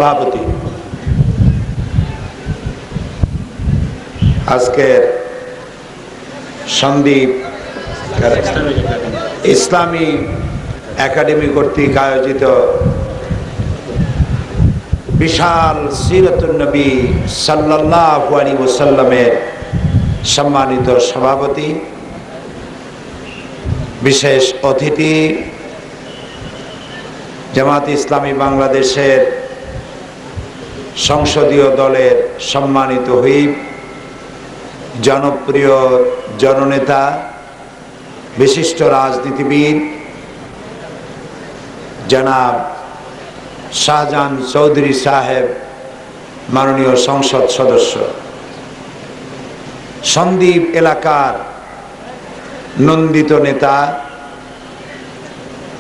সভাপতি, আজকের সন্দ্বীপ ইসলামী একাডেমি কর্তৃক আয়োজিত বিশাল সিরাতুন নবী সাল্লাল্লাহু আলাইহি ওয়াসাল্লামের সম্মানিত সভাপতি, বিশেষ অতিথি, জামাত ইসলামী বাংলাদেশের সংসদীয় দলের সম্মানিত হুইপ, জনপ্রিয় জননেতা, বিশিষ্ট রাজনীতিবিদ জনাব শাহজাহান চৌধুরী সাহেব, মাননীয় সংসদ সদস্য, সন্দ্বীপ এলাকার নন্দিত নেতা,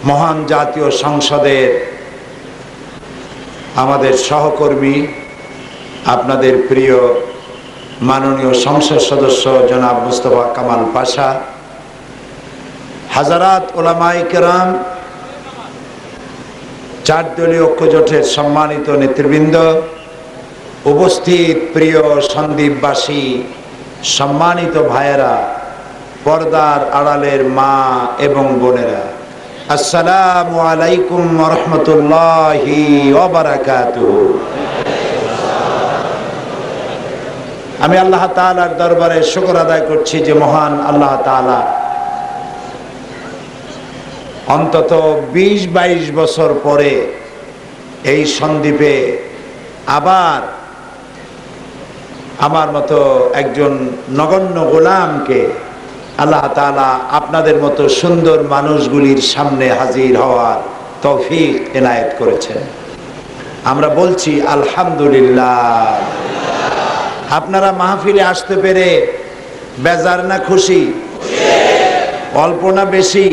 মহান জাতীয় সংসদের আমাদের সহকর্মী, আপনাদের প্রিয় মাননীয় সংসদ সদস্য জনাব মুস্তফা কামাল পাশা, হাজারাত ওলামায়ে কেরাম, চার দলীয় ঐক্যজোটের সম্মানিত নেতৃবৃন্দ, উপস্থিত প্রিয় সন্দ্বীপবাসী, সম্মানিত ভাইয়েরা, পর্দার আড়ালের মা এবং বোনেরা, আসসালামু আলাইকুম ওয়া রাহমাতুল্লাহি ওয়া বারাকাতুহু। আমি আল্লাহ তাআলার দরবারে শুকর আদায় করছি যে মহান আল্লাহ তাআলা অন্তত ২০-২২ বছর পরে এই সন্দ্বীপে আবার আমার মতো একজন নগণ্য গোলামকে আল্লাহ তাআলা আপনাদের মতো সুন্দর মানুষগুলির সামনে হাজির হওয়ার তৌফিক এনায়েত করেছেন। আমরা বলছি আলহামদুলিল্লাহ। আপনারা মাহফিলে আসতে পেরে বেজার না খুশি? অল্প না বেশি?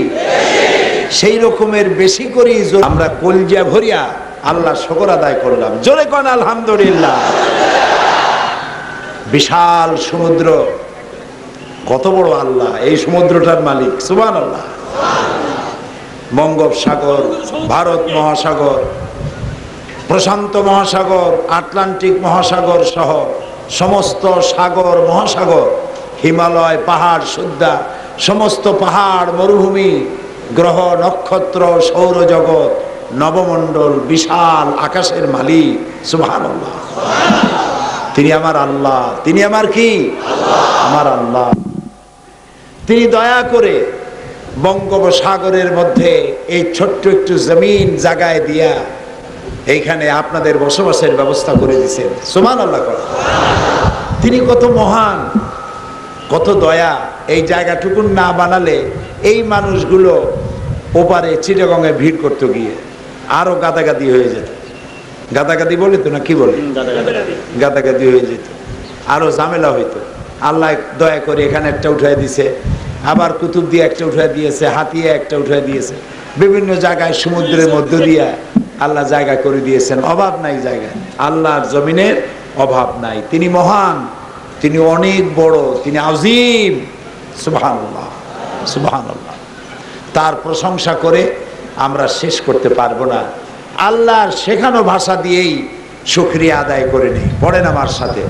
সেই রকমের বেশি করি আমরা কলজা ভরিয়া আল্লাহ শুকর আদায় করলাম। জোরে কোন আলহামদুলিল্লাহ। বিশাল সমুদ্র, কত বড় আল্লাহ এই সমুদ্রটার মালিক, সুবহানাল্লাহ। বঙ্গোপসাগর, ভারত মহাসাগর, প্রশান্ত মহাসাগর, আটলান্টিক মহাসাগর সহ সমস্ত সাগর মহাসাগর, হিমালয়, পাহাড় সুদ্ধা, সমস্ত পাহাড়, মরুভূমি, গ্রহ নক্ষত্র, সৌরজগৎ, নবমণ্ডল, বিশাল আকাশের মালিক, সুবহানাল্লাহ। তিনি আমার আল্লাহ। তিনি আমার কি? আমার আল্লাহ। তিনি দয়া করে বঙ্গোপসাগরের মধ্যে এই ছোট্ট একটু জমিন জায়গায় দিয়া এইখানে আপনাদের বসবাসের ব্যবস্থা করে দিয়েছেন, সুবহানাল্লাহ। তিনি কত মহান, কত দয়া। এই জায়গাটুকুন না বানালে এই মানুষগুলো ওপারে চিটাগংয়ে ভিড় করতে গিয়ে আরো গাদাগাদি হয়ে যেত। গাদাগাদি বলে তো না কি বলে? গাদাগাদি হয়ে যেত, আরো ঝামেলা হইতো। আল্লাহ দয়া করে এখানে একটা উঠাই দিয়েছে, আবার কুতুব দিয়ে একটা উঠাই দিয়েছে, হাতিয়ে একটা উঠাই দিয়েছে, বিভিন্ন জায়গায় সমুদ্রের মধ্য দিয়ে আল্লাহ জায়গা করে দিয়েছেন। অভাব নাই জায়গায়, আল্লাহর জমিনের অভাব নাই। তিনি মহান, তিনি অনেক বড়, তিনি আযীম, সুবহানাল্লাহ, সুবহানাল্লাহ। তার প্রশংসা করে আমরা শেষ করতে পারবো না। আল্লাহর শেখানো ভাষা দিয়েই শুকরিয়া আদায় করে নিই। পড়েন আমার সাথে,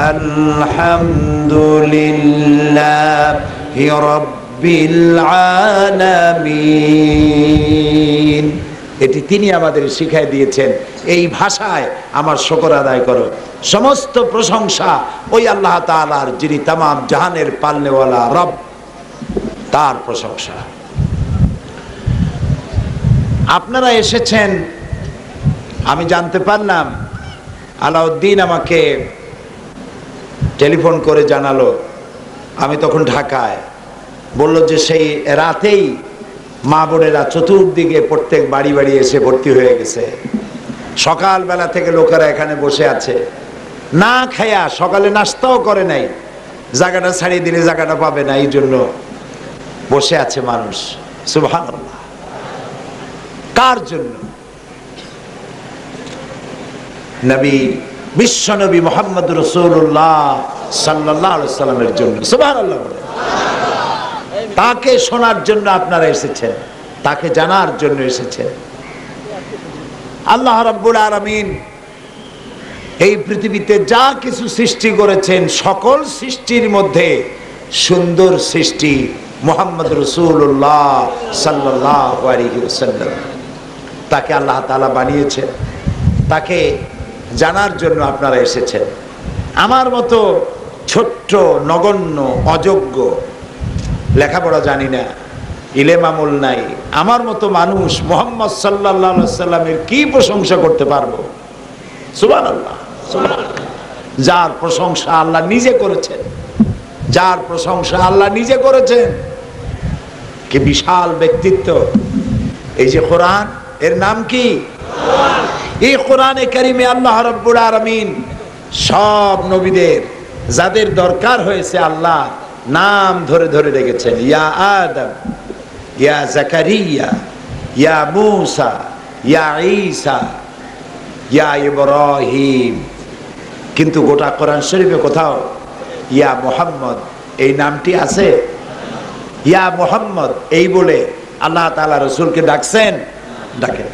আলহামদুলিল্লাহি রাব্বিল আলামিন। এটি তিনি আমাদের শিখাই দিয়েছেন। এই ভাষায় আমার শুকর আদায় করো। সমস্ত প্রশংসা ওই আল্লাহ তাআলার, যিনি তামাম জাহানের পালনেওয়ালা রব, তার প্রশংসা। আপনারা এসেছেন, আমি জানতে পারলাম, আলাউদ্দিন আমাকে টেলিফোন করে জানালো, আমি তখন ঢাকায়, বলল যে সেই রাতেই মা বোনেরা চতুর্দিকে প্রত্যেক বাড়ি বাড়ি এসে ভর্তি হয়ে গেছে। সকালবেলা থেকে লোকেরা এখানে বসে আছে, না খায়া, সকালে নাস্তাও করে নাই, জায়গাটা ছাড়িয়ে দিলে জায়গাটা পাবে না, এই জন্য বসে আছে মানুষ, সুবহানাল্লাহ। কার জন্য? নবী, বিশ্ব নবী মুহাম্মদ রাসূলুল্লাহ সাল্লাল্লাহু আলাইহি সাল্লামের জন্য, সুবহানাল্লাহ। তাকে শোনার জন্য আপনারা এসেছেন, তাকে জানার জন্য এসেছেন। আল্লাহ রাব্বুল আলামিন এই পৃথিবীতে যা কিছু সৃষ্টি করেছেন সকল সৃষ্টির মধ্যে সুন্দর সৃষ্টি মুহাম্মদ রাসূলুল্লাহ সাল্লাল্লাহু আলাইহি ওয়াসাল্লাম। তাকে আল্লাহ তাআলা বানিয়েছেন, তাকে জানার জন্য আপনারা এসেছেন। আমার মতো ছোট্ট নগণ্য অযোগ্য, লেখাপড়া জানি না, ইলম আমল নাই, আমার মতো মানুষ মুহাম্মদ সাল্লাল্লাহু আলাইহি ওয়াসাল্লামের কি প্রশংসা করতে পারবো? সুবহানাল্লাহ। যার প্রশংসা আল্লাহ নিজে করেছেন, যার প্রশংসা আল্লাহ নিজে করেছেন, কি বিশাল ব্যক্তিত্ব। এই যে কোরআন, এর নাম কি? এই কোরআনে কারিমে আল্লাহ রাব্বুল আলামিন সব নবীদের যাদের দরকার হয়েছে আল্লাহ নাম ধরে ধরে রেখেছেন। ইয়া আদম, ইয়া জাকারিয়া, ইয়া মূসা, ইয়া ঈসা, ইয়া ইব্রাহিম। কিন্তু গোটা কোরআন শরীফে কোথাও ইয়া মুহাম্মদ এই নামটি আছে? ইয়া মুহাম্মদ এই বলে আল্লাহ তাআলা রাসূলকে ডাকছেন? ডাকেন।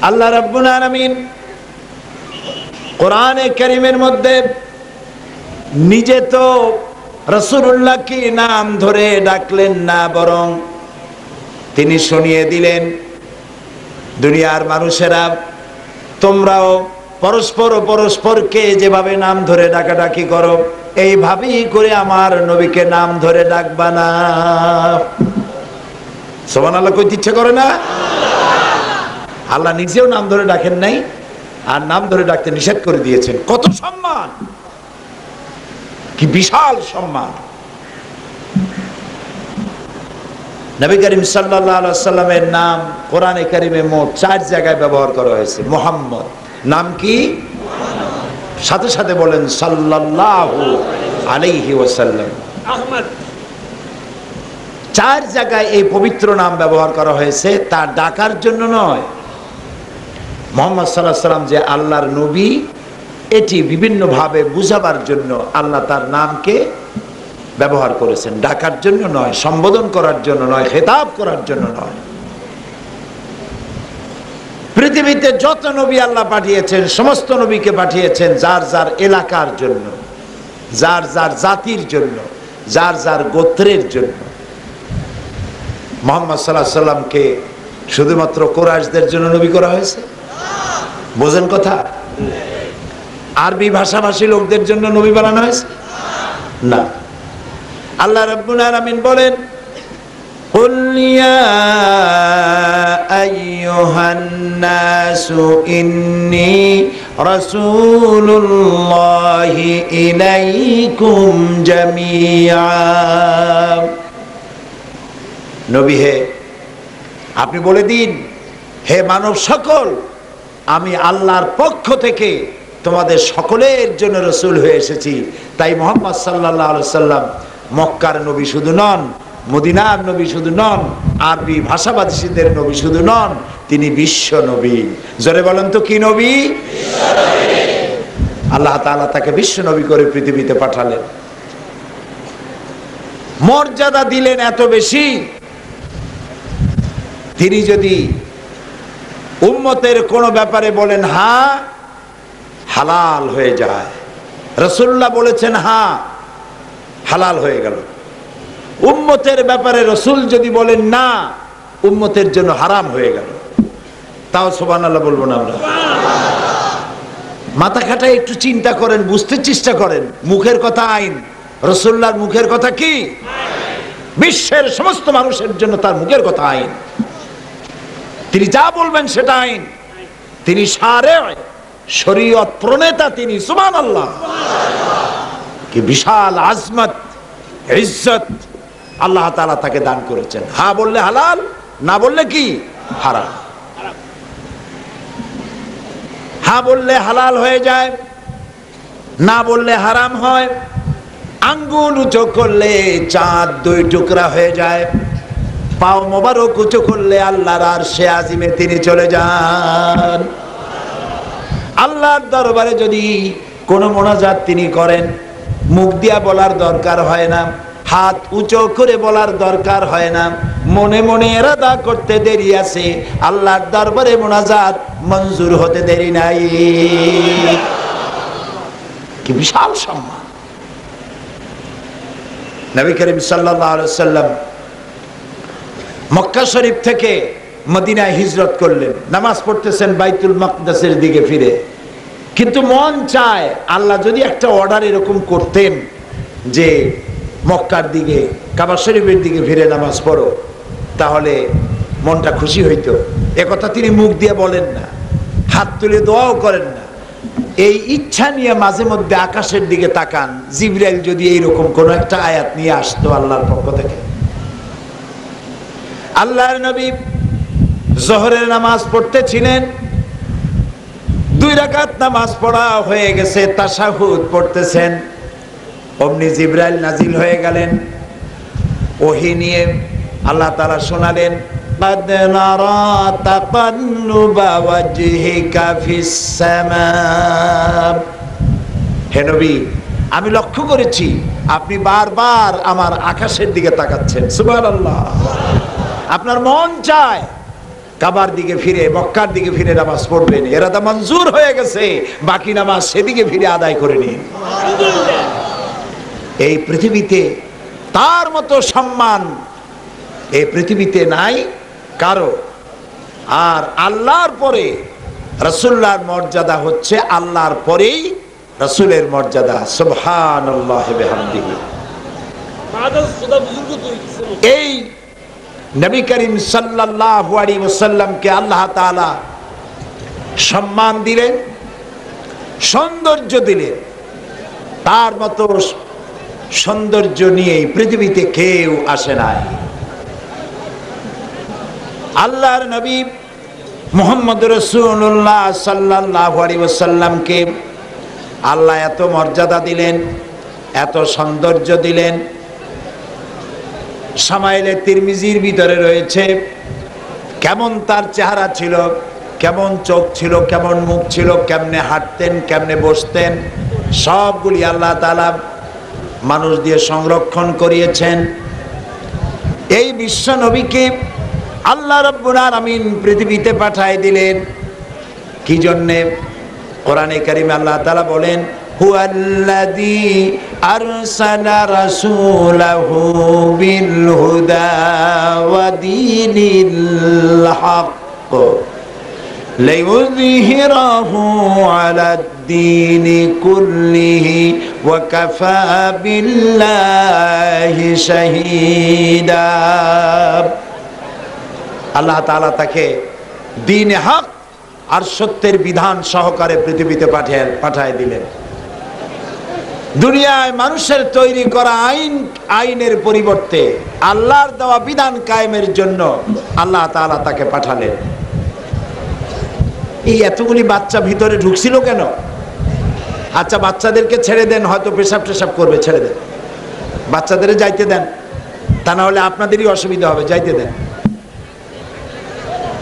আল্লাহ রাব্বুল আলামিন কোরআনে কারীমের মধ্যে নিজে তো রাসূলুল্লাহকে নাম ধরে ডাকলেন না, বরং তিনি শুনিয়ে দিলেন দুনিয়ার মানুষেরা তোমরাও পরস্পর পরস্পরকে যেভাবে নাম ধরে ডাকাডাকি করো এইভাবেই করে আমার নবীকে নাম ধরে ডাকবা না। সুবহানাল্লাহ কইতে ইচ্ছে করে না? আল্লাহ নিজেও নাম ধরে ডাকেন নাই, আর নাম ধরে ডাকতে নিষেধ করে দিয়েছেন। কত সম্মান, কি বিশাল সম্মান। নবী করিম সাল্লাল্লাহু আলাইহি ওয়াসাল্লামের নাম কোরআনে কারিমে মোট 4 জায়গায় ব্যবহার করা হয়েছে। মুহাম্মদ নাম কি? সাথে সাথে বলেন সাল্লাল্লাহু আলাইহি ওয়াসাল্লাম। আহমদ 4 জায়গায় এই পবিত্র নাম ব্যবহার করা হয়েছে, তার ডাকার জন্য নয়। মুহাম্মদ সাল্লাল্লাহু আলাইহি ওয়াসাল্লাম যে আল্লাহর নবী এটি বিভিন্নভাবে বুঝাবার জন্য আল্লাহ তার নামকে ব্যবহার করেছেন, ডাকার জন্য নয়, সম্বোধন করার জন্য নয়, খেতাব করার জন্য নয়। পৃথিবীতে যত নবী আল্লাহ পাঠিয়েছেন সমস্ত নবীকে পাঠিয়েছেন যার যার এলাকার জন্য, যার যার জাতির জন্য, যার যার গোত্রের জন্য। মুহাম্মদ সাল্লাল্লাহু আলাইহি ওয়াসাল্লামকে শুধুমাত্র কুরাইশদের জন্য নবী করা হয়েছে? বোঝেন কথা? আরবি ভাষাভাষী লোকদের জন্য নবী বানানো হয়েছে? না। আল্লাহ রাব্বুল আলামিন বলেন কুল ইয়া আইয়ুহান নাসু ইন্নী রাসূলুল্লাহি ইলাইকুম জামিআ। নবী হে, আপনি বলে দিন, হে মানব সকল, আমি আল্লাহর পক্ষ থেকে তোমাদের সকলের জন্য রাসূল হয়ে এসেছি। তাই মুহাম্মদ সাল্লাল্লাহু আলাইহি ওয়াসাল্লাম মক্কার নবী শুধু নন, মদিনার নবী শুধু নন, আরবি ভাষাভাষীদের নবী শুধু নন, তিনি বিশ্ব নবী। জোরে বলেন তো কি নবী? আল্লাহ তাআলা তাকে বিশ্ব নবী করে পৃথিবীতে পাঠালেন, মর্যাদা দিলেন এত বেশি, তিনি যদি উম্মতের কোন ব্যাপারে বলেন হ্যাঁ, হালাল হয়ে যায়। রাসূলুল্লাহ বলেছেন হ্যাঁ, হালাল হয়ে গেল। উম্মতের ব্যাপারে রাসূল যদি বলেন না, উম্মতের জন্য হারাম হয়ে গেল। তাও সুবহানাল্লাহ বলবো না আমরা? মাথা খাটায় একটু চিন্তা করেন, বুঝতে চেষ্টা করেন। মুখের কথা আইন, রাসূলুল্লাহর মুখের কথা কি? বিশ্বের সমস্ত মানুষের জন্য তার মুখের কথা আইন। তিনি যা বলবেন সেটা আইন। তিনি শারে, শরীয়ত প্রণেতা তিনি। সুবহানাল্লাহ। কি বিশাল আজমত, ইজ্জত আল্লাহ তাআলা তাকে দান করেছেন। হ্যাঁ বললে হালাল, না বললে কি? হারাম। হ্যাঁ বললে হালাল হয়ে যায়, না বললে হারাম হয়। আঙ্গুল উঁচু করলে চাঁদ 2 টুকরা হয়ে যায়, পাও মোবারক উঁচু করলে আল্লাহর আরশে আজিমে তিনি চলে যান। আল্লাহর দরবারে যদি কোনো মোনাজাত তিনি করেন, মুখ দিয়া বলার দরকার হয় না, হাত উঁচু করে বলার দরকার হয় না, মনে মনে ইরাদা করতে দেরি আছে, আল্লাহর দরবারে মুনাজাত মঞ্জুর হতে দেরি নাই। কি বিশাল সম্মান! নবী করিম সাল্লাল্লাহু আলাইহি ওয়াসাল্লাম মক্কা শরীফ থেকে মদিনায় হিজরত করলেন, নামাজ পড়তেছেন বাইতুল মাকদাসের দিকে ফিরে। কিন্তু মন চায় আল্লাহ যদি একটা অর্ডার এরকম করতেন যে মক্কার দিকে কাবা শরীফের দিকে ফিরে নামাজ পড়ো, তাহলে মনটা খুশি হইতো। একথা তিনি মুখ দিয়ে বলেন না, হাত তুলে দোয়াও করেন না। এই ইচ্ছা নিয়ে মাঝে মধ্যে আকাশের দিকে তাকান, জিবরাইল যদি এইরকম কোন একটা আয়াত নিয়ে আসতো আল্লাহর পক্ষ থেকে। আল্লাহর নবী জোহরের নামাজ পড়তেছিলেন, 2 রাকাত নামাজ পড়া হয়ে গেছে, তাশাহুদ পড়তেছেন, অমনি জিবরাইল নাজিল হয়ে গেলেন। ওহী নিয়ে আল্লাহ তাআলা শোনালেন, قد نرى تقلب وجهك في السماء। হে নবী, আমি লক্ষ্য করেছি আপনি বারবার আমার আকাশের দিকে তাকাচ্ছেন। সুবহানাল্লাহ। আপনার মন চায় কাবার দিকে ফিরে, মক্কার দিকে ফিরে নামাজ পড়বেন, ইরাদা মঞ্জুর হয়ে গেছে, বাকি নামাজ সেদিকে ফিরে আদায় করে নিন। এই পৃথিবীতে তার মতো সম্মান এই পৃথিবীতে নাই কারো। আর আল্লাহর পরে রাসূলুল্লাহর মর্যাদা হচ্ছে আল্লাহর পরেই রাসূলের মর্যাদা। সুবহানাল্লাহি ওয়া বিহামদিহি। এই নবী করিম সাল্লাল্লাহু আলাইহি ওয়াসাল্লামকে আল্লাহ তাআলা সম্মান দিলেন, সৌন্দর্য দিলেন। তার মতো সৌন্দর্য নিয়ে পৃথিবীতে কেউ আসে নাই। আল্লাহর নবী মুহাম্মদ রাসূলুল্লাহ সাল্লাল্লাহু আলাইহি ওয়াসাল্লামকে আল্লাহ এত মর্যাদা দিলেন, এত সৌন্দর্য দিলেন। শামাইলে তিরমিজির ভিতরে রয়েছে কেমন তার চেহারা ছিল, কেমন চোখ ছিল, কেমন মুখ ছিল, কেমনে হাঁটতেন, কেমনে বসতেন, সবগুলি আল্লাহ তাআলা মানুষ দিয়ে সংরক্ষণ করিয়েছেন। এই বিশ্ব নবীকে আল্লাহ রাব্বুল আলামিন পৃথিবীতে পাঠায় দিলেন কি জন্যে? কোরআনে কারিমে আল্লাহ তাআলা বলেন, হুয়াল্লাযী আরসালা রাসূলাহু বিল হুদা ওয়া দীনিল হক লিইয়ুযহিরাহু আলাদ-দীনি কুল্লিহি ওয়া কাফা বিল্লাহি শাহীদা। আল্লাহ তাআলা তাকে দ্বীনে হক আর সত্যের বিধান সহকারে পৃথিবীতে পাঠিয়ে দিলেন। দুনিয়ায় মানুষের তৈরি করা আইনের পরিবর্তে আল্লাহর দেওয়া বিধান কায়েমের জন্য আল্লাহ তাআলা তাকে পাঠালেন। এই এতগুলি বাচ্চা ভিতরে ঢুকছিল কেন? আচ্ছা, বাচ্চাদেরকে ছেড়ে দেন, হয়তো পেশাব টেশাব করবে, ছেড়ে দেন, বাচ্চাদের যাইতে দেন, তা না হলে আপনাদেরই অসুবিধা হবে, যাইতে দেন।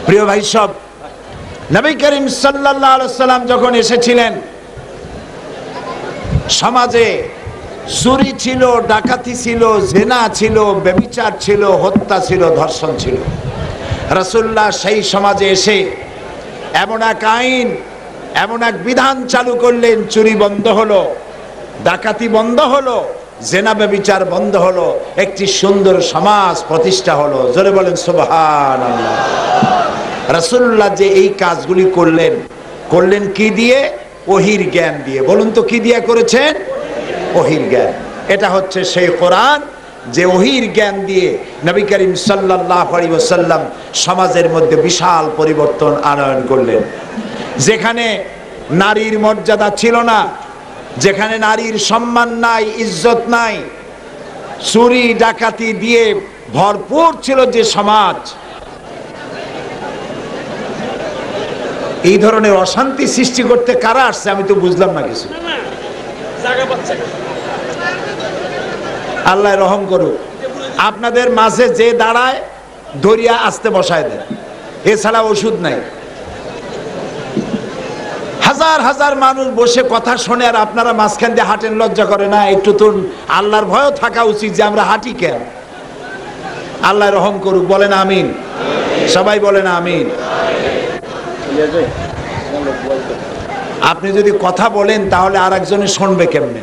প্রিয় ভাই সব, নবী করিম সাল্লাল্লাহু আলাইহি সাল্লাম যখন এসেছিলেন, সমাজে চুরি ছিল, ডাকাতি ছিল, জিনা ছিল, ব্যভিচার ছিল, হত্যা ছিল, ধর্ষণ ছিল। রাসূলুল্লাহ সেই সমাজে এসে এমন এক আইন, এমন এক বিধান চালু করলেন, চুরি বন্ধ হলো, ডাকাতি বন্ধ হলো, জিনা ব্যভিচার বন্ধ হলো, একটি সুন্দর সমাজ প্রতিষ্ঠা হলো। জোরে বলেন সুবহানাল্লাহ। রাসূলুল্লাহ যে এই কাজগুলি করলেন কি দিয়ে? ওহীর জ্ঞান দিয়ে। বলুন তো কি দিয়ে করেছেন? ওহীর জ্ঞান। এটা হচ্ছে সেই কোরআন যে ওহীর জ্ঞান দিয়ে নবী করিম সাল্লাল্লাহু আলাইহি ওয়াসাল্লাম সমাজের মধ্যে বিশাল পরিবর্তন আনয়ন করলেন। যেখানে নারীর মর্যাদা ছিল না, যেখানে নারীর সম্মান নাই, ইজ্জত নাই, চুরি ডাকাতি দিয়ে ভরপুর ছিল যে সমাজ, এই ধরনের অশান্তি সৃষ্টি করতে কারা আসছে আমি তো বুঝলাম না কিছু। আল্লাহ রহম করুক। আপনাদের মাঝে যে দাঁড়ায় ধরিয়া আসতে বসায় দেন, এছাড়া ওষুধ নাই। হাজার হাজার মানুষ বসে কথা শোনে আর আপনারা মাঝখান দিয়ে হাঁটেন, লজ্জা করে না? একটু তো আল্লাহর ভয়ও থাকা উচিত যে আমরা হাঁটি কেন? আল্লাহ রহম করুক, বলেন আমিন। সবাই বলেন আমিন। আপনি যদি কথা বলেন তাহলে আর একজনে শুনবে কেমনে,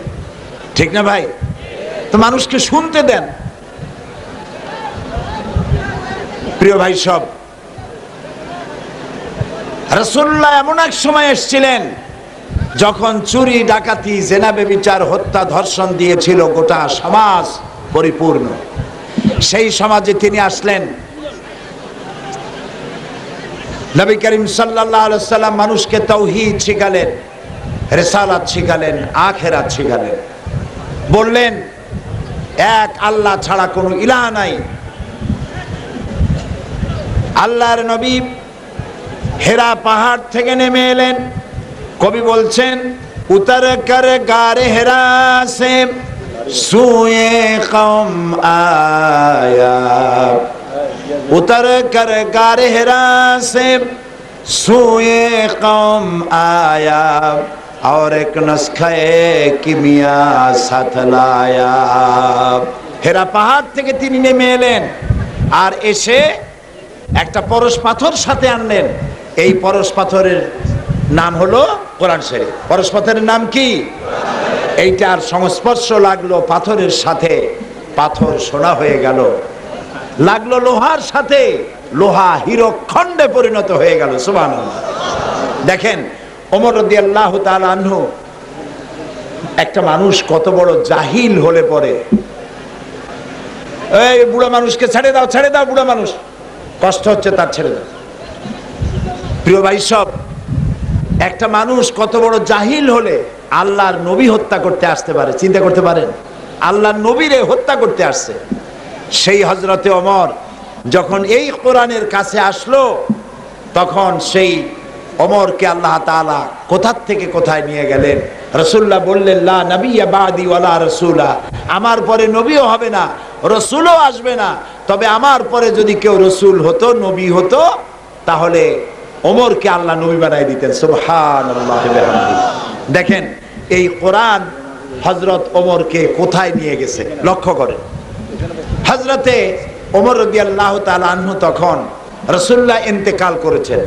ঠিক না ভাই? তো মানুষকে শুনতে দেন। প্রিয় ভাই সব, রাসূলুল্লাহ এমন এক সময় এসেছিলেন যখন চুরি, ডাকাতি, জেনা, ব্যভিচার, হত্যা, ধর্ষণ দিয়েছিল গোটা সমাজ পরিপূর্ণ। সেই সমাজে তিনি আসলেন। নবী করিম সাল্লাল্লাহু আলাইহি ওয়াসাল্লাম মানুষকে তাওহীদ শিখালেন, রিসালাত শিখালেন, আখিরাত শিখালেন। বললেন এক আল্লাহ ছাড়া কোনো ইলাহ নাই। আল্লাহর নবী হেরা পাহাড় থেকে নেমে এলেন। কবি বলছেন উতর কর গারে হেরা সে সুয়ে কওম আয়া, उतर कर गारे हिरा से सूए कौम आया और एक नुस्खे किमिया साथ लाया। হেরা পাহাড় থেকে তিনি নেমে এলেন আর এসে একটা পরশ পাথর সাথে আনলেন। এই পরশ পাথরের নাম হলো কোরআন শরীফ। পরশ পাথরের নাম কি? এইটার সংস্পর্শ লাগলো পাথরের সাথে, পাথর সোনা হয়ে গেল। লাগলো লোহার সাথে, লোহা হীরক খণ্ডে পরিণত হয়ে গেল। সুবহানাল্লাহ। দেখেন ওমর রাদিয়াল্লাহু তাআলা আনহু, একটা মানুষ কত বড় জাহিল হলে পরে, এই বুড়া মানুষকে ছেড়ে দাও, ছেড়ে দাও, বুড়া মানুষ কষ্ট হচ্ছে তার, ছেড়ে দাও। প্রিয় ভাই সব, একটা মানুষ কত বড় জাহিল হলে আল্লাহর নবী হত্যা করতে আসতে পারে, চিন্তা করতে পারেন? আল্লাহর নবীরে হত্যা করতে আসছে। সেই হযরতে ওমর যখন এই কোরআনের কাছে আসলো, তখন সেই ওমরকে আল্লাহ তাআলা কোথা থেকে কোথায় নিয়ে গেলেন। রাসূলুল্লাহ বললেন লা নবিয়্যা বাদি ওয়ালা রাসূলা, আমার পরে নবীও হবে না, রাসূলও আসবে না, তবে আমার পরে যদি কেউ রাসূল হতো, নবী হতো, তাহলে ওমরকে আল্লাহ নবী বানাই দিতেন। সুবহানাল্লাহ ওয়া বিহামদিহি। দেখেন এই কোরআন হযরত ওমরকে কোথায় নিয়ে গেছে, লক্ষ্য করেন। হযরতে ওমর রাদিয়াল্লাহু তাআলা আনহু তখন রাসূলুল্লাহ ইন্তেকাল করেছেন,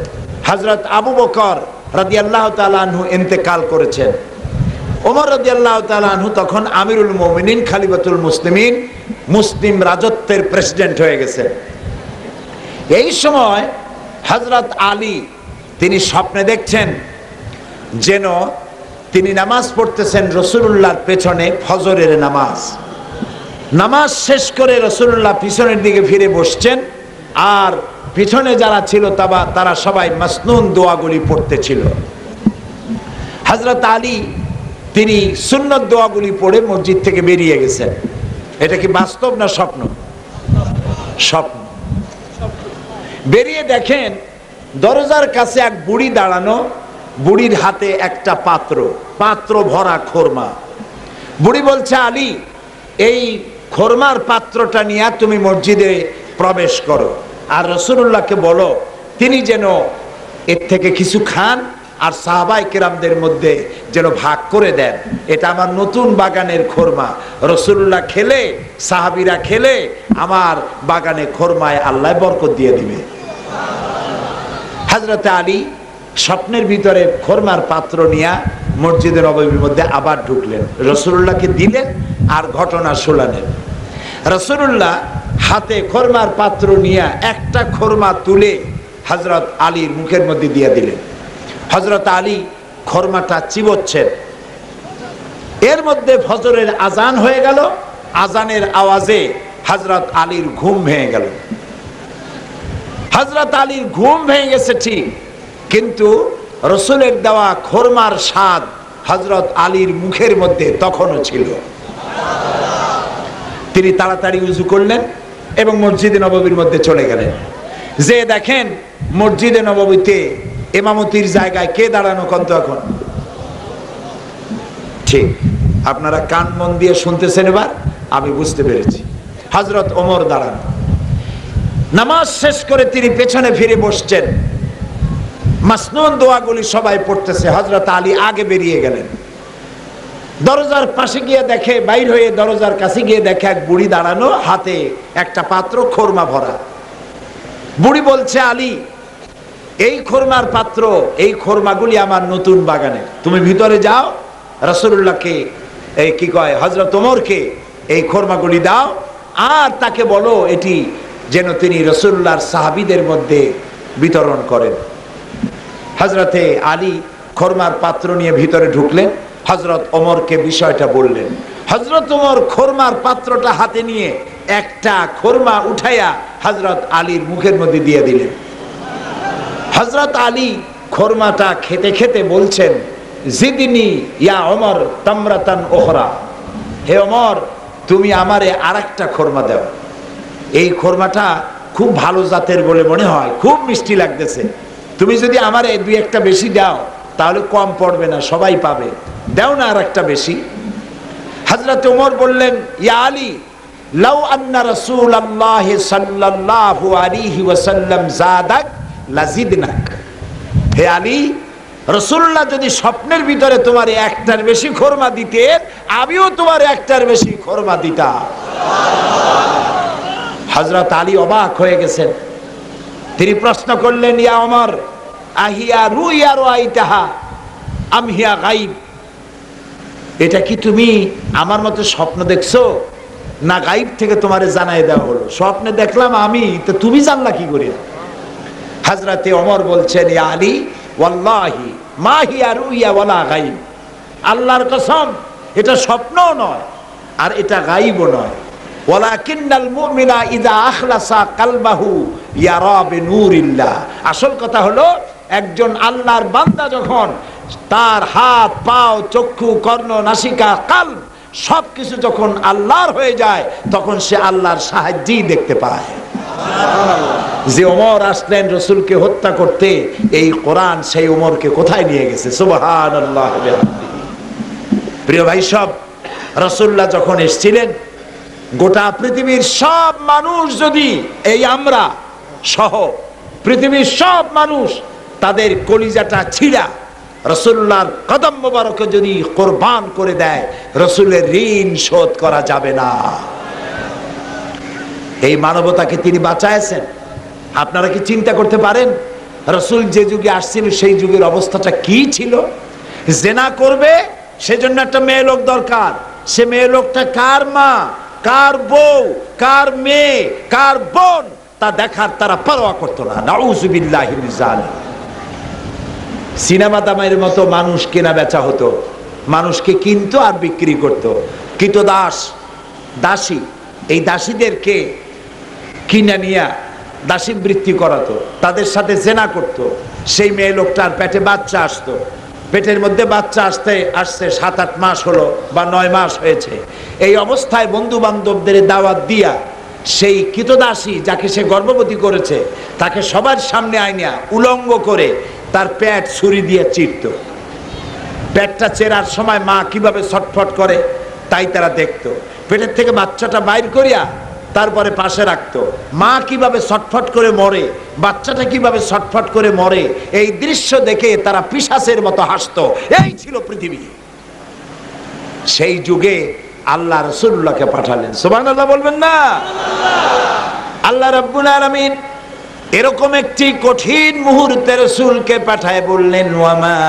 হযরত আবু বকর রাদিয়াল্লাহু তাআলা আনহু ইন্তেকাল করেছেন, ওমর রাদিয়াল্লাহু তাআলা আনহু তখন আমিরুল মুমিনিন, খলিফাতুল মুসলিমিন, মুসলিম রাজত্বের প্রেসিডেন্ট হয়ে গেছেন। এই সময় হযরত আলী তিনি স্বপ্নে দেখছেন যেন তিনি নামাজ পড়তেছেন রাসূলুল্লাহর পেছনে, ফজরের নামাজ। নামাজ শেষ করে রাসূলুল্লাহ পিছনের দিকে ফিরে বসছেন, আর পিছনে যারা ছিল তারা সবাই মাসনুন দোয়াগুলি পড়তেছিল। হযরত আলী তিনি সুন্নত দোয়াগুলি পড়ে মসজিদ থেকে বেরিয়ে গেছেন। এটা কি বাস্তব না স্বপ্ন? স্বপ্ন। বেরিয়ে দেখেন দরজার কাছে এক বুড়ি দাঁড়ানো, বুড়ির হাতে একটা পাত্র ভরা খোরমা। বুড়ি বলছে আলী, এই খোরমার পাত্রটা নিয়ে তুমি মসজিদে প্রবেশ করো, আর রাসূলুল্লাহকে বলো তিনি যেন এর থেকে কিছু খান আর সাহাবায়ে কেরামদের মধ্যে যেন ভাগ করে দেন। এটা আমার নতুন বাগানের খোরমা, রাসূলুল্লাহ খেলে, সাহাবীরা খেলে আমার বাগানে খোরমায় আল্লাহ বরকত দিয়ে দিবে। হযরত আলী স্বপ্নের ভিতরে খোরমার পাত্র নিয়ে মসজিদে নববীর মধ্যে আবার ঢুকলেন, রাসূলুল্লাহকে দিলেন আর ঘটনা শোনালেন। রাসূলুল্লাহ হাতে খোরমার পাত্র নিয়ে একটা খোরমা তুলে হযরত আলীর মুখের মধ্যে দিয়ে দিলেন। হযরত আলী খোরমাটা চিবোচ্ছেন। এর মধ্যে ফজরের আজান হয়ে গেল। আজানের আওয়াজে হযরত আলীর ঘুম ভেঙে গেল। হযরত আলীর ঘুম ভেঙে গেছে ঠিক, কিন্তু রাসূলের দেওয়া খোরমার স্বাদ হযরত আলীর মুখের মধ্যে তখনও ছিল। তিনি তাড়াতাড়ি উযু করলেন এবং মসজিদে নববীর মধ্যে চলে গেলেন। যে দেখেন মসজিদে নববীতে ইমামতির জায়গায় কে দাঁড়ানো কত এখন? ঠিক, আপনারা কান মন দিয়ে শুনতেছেন, এবার আমি বুঝতে পেরেছি। হযরত ওমর দাঁড়ানো, নামাজ শেষ করে তিনি পেছনে ফিরে বসছেন। মাসনুন দোয়াগুলি সবাই পড়তেছে, হযরত আলী আগে বেরিয়ে গেলেন। দরজার পাশে গিয়ে দেখে, বাইর হয়ে দরজার কাছে গিয়ে দেখে এক বুড়ি দাঁড়ানো, হাতে একটা পাত্র খোরমা ভরা। বুড়ি বলছে, আলী, এই খোরমার পাত্র, এই খোরমাগুলি আমার নতুন বাগানের, তুমি ভিতরে যাও, রাসূলুল্লাহকে, এই কি কয়, হযরত ওমরকে এই খোরমাগুলি দাও, আর তাকে বলো এটি যেন তিনি রাসূলুল্লাহর সাহাবীদের মধ্যে বিতরণ করেন। হযরতে আলী খোরমার পাত্র নিয়ে ভিতরে ঢুকলেন, হযরত ওমরকে বিষয়টা বললেন। হযরত ওমর খোরমার পাত্রটা হাতে নিয়ে একটা খোরমা উঠাইয়া হযরত আলীর মুখের মধ্যে দিয়ে দিলেন। হযরত আলী খোরমাটা খেতে খেতে বলছেন, জিদনি ইয়া ওমর তামরাতান উখরা, হে ওমর, তুমি আমারে আরেকটা খোরমা দাও। এই খোরমাটা খুব ভালো জাতের বলে মনে হয়, খুব মিষ্টি লাগতেছে, তুমি যদি আমারে দুই একটা বেশি দাও তাহলে কম পড়বে না, সবাই পাবে, দাও না আরেকটা বেশি। হযরত ওমর বললেন, ইয়া আলী, লাউ আন্না রাসূলুল্লাহ সাল্লাল্লাহু আলাইহি ওয়াসাল্লাম যাদাক লাজিদনাক, হে আলী, রাসূলুল্লাহ যদি স্বপ্নের ভিতরে তোমার একটার বেশি খোরমা দিতেন, আমিও তোমার একটার বেশি খোরমা দিতাম। হযরত আলী অবাক হয়ে গেছেন। তিনি প্রশ্ন করলেন, ইয়া ওমর, আহিয়া রুইয়া রাইতাহা আম হিয়া গায়ব, এটা কি তুমি আমার মতো স্বপ্ন দেখছো, না গায়ব থেকে তোমারে জানাই দেওয়া হলো? স্বপ্নে দেখলাম আমি, তো তুমি জানলা কি করে? হযরতে ওমর বলছেন, ইয়া আলী, ওয়াল্লাহি মা হিয়া রুইয়া ওয়ালা গায়ব, আল্লাহর কসম, এটা স্বপ্নও নয় আর এটা গায়বও নয়। ওয়ালাকিন্নাল মুমিনা ইযা আখলাসা কালবাহু ইয়ারা বিনুরিল্লাহ, আসল কথা হলো একজন আল্লাহর বান্দা যখন তার হাত, পাও, চক্ষু, কর্ণ, নাসিকা, কাল্ব সবকিছু যখন আল্লাহর হয়ে যায়, তখন সে আল্লাহর সাহায্যই দেখতে পায়। যে ওমর আসলেন রাসূলকে হত্যা করতে, এই কোরআন সেই ওমরকে কোথায় নিয়ে গেছে? সুবহানাল্লাহ। প্রিয় ভাই সব, রাসূলুল্লাহ যখন এসেছিলেন, গোটা পৃথিবীর সব মানুষ, যদি এই আমরা সহ পৃথিবীর সব মানুষ তাদের কলিজাটা ছিঁড়া রাসূলুল্লাহর কদম মোবারকে যদি কোরবান করে দেয়, রাসূলের ঋণ শোধ করা যাবে না। এই মানবতাকে তিনি বাঁচাইছেন। আপনারা কি চিন্তা করতে পারেন রাসূল যে যুগে আসছিল সেই যুগের অবস্থাটা কি ছিল? জেনা করবে, সেজন্য একটা মেয়ে লোক দরকার। সে মেয়ে লোকটা কার মা, কার বউ, কার মেয়ে, কার বোন, তা দেখার তারা পরোয়া করতো না। নাউযুবিল্লাহি মিন যালিক। সিনেমা দামের মতো মানুষ কেনা বেচা হতো, মানুষকে কিনতো আর বিক্রি করতো। কৃতদাস, দাসী, এই দাসীদেরকে কিনে নিয়ে দাসী বৃত্তি করাতো, তাদের সাথে জেনা করতো। সেই মেয়ে লোকটার পেটে বাচ্চা আসতো, পেটের মধ্যে বাচ্চা আসতে 7-8 মাস হলো বা 9 মাস হয়েছে। এই অবস্থায় বন্ধু বান্ধবদের দাওয়াত দিয়া সেই কৃতদাসী যাকে সে গর্ভবতী করেছে, তাকে সবার সামনে আইনা উলঙ্গ করে তার পেট ছুরি দিয়ে চিরত। পেটটা চেরার সময় মা কিভাবে ছটফট করে তাই তারা দেখতো। পেটের থেকে বাচ্চাটা বাইর করিয়া তারপরে পাশে রাখতো। মা কিভাবে ছটফট করে মরে, বাচ্চাটা কিভাবে ছটফট করে মরে, এই দৃশ্য দেখে তারা পিশাচের মতো হাসতো। এই ছিল পৃথিবী। সেই যুগে আল্লাহ রাসূলুল্লাহকে পাঠালেন। সুবহানাল্লাহ বলবেন না? আল্লাহ রাব্বুল আলামিন এরকম একটি কঠিন মুহূর্তে রাসূলকে পাঠায় বললেন, ওয়ামা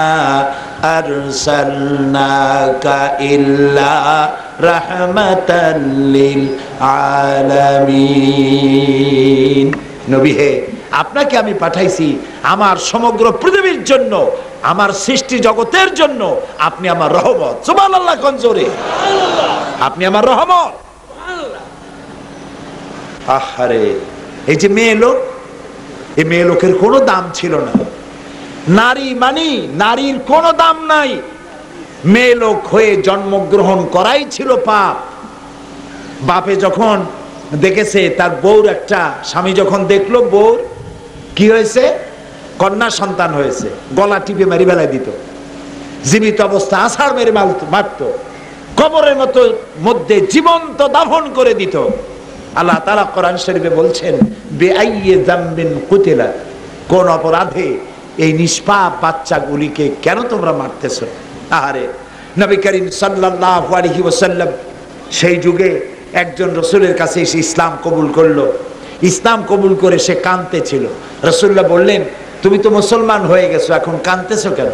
আরসালনাকা ইল্লা রাহমাতাল লিল আলামিন। নবী হে, আপনাকে আমি পাঠাইছি আমার সমগ্র পৃথিবীর জন্য, আমার সৃষ্টি জগতের জন্য। আপনি আমার রহমত। সুবহানাল্লাহ কোন জোরে, আপনি আমার রহমত। আহারে, এই যে মেয়ে লোক, এই মেয়ে লোকের কোনো দাম ছিল না। নারী মানি নারীর কোনো দাম নাই। মেয়ে লোক হয়ে জন্মগ্রহণ করাই ছিল পাপ। বাপে যখন দেখেছে তার বউর একটা, স্বামী যখন দেখলো বউর কি হয়েছে, কন্যা সন্তান হয়েছে, গলা টিপে মারি বেলায় দিত। জীবিত অবস্থা আছাড় মেরে মারত, কবরের মতো মধ্যে জীবন্ত দাফন করে দিত। আল্লাহ তাআলা কোরআন শরীফে বলছেন, বিআইয়ি যামবিন কুতিলাত, কোন অপরাধে এই নিষ্পাপ বাচ্চাগুলিকে কেন তোমরা মারতেছো? আরে নবী করিম সাল্লাল্লাহু আলাইহি ওয়াসাল্লাম সেই যুগে একজন রসুলের কাছে এসে ইসলাম কবুল করলো। ইসলাম কবুল করে সে কাঁদতেছিল। রাসূলুল্লাহ বললেন, তুমি তো মুসলমান হয়ে গেছো, এখন কাঁদতেছো কেন?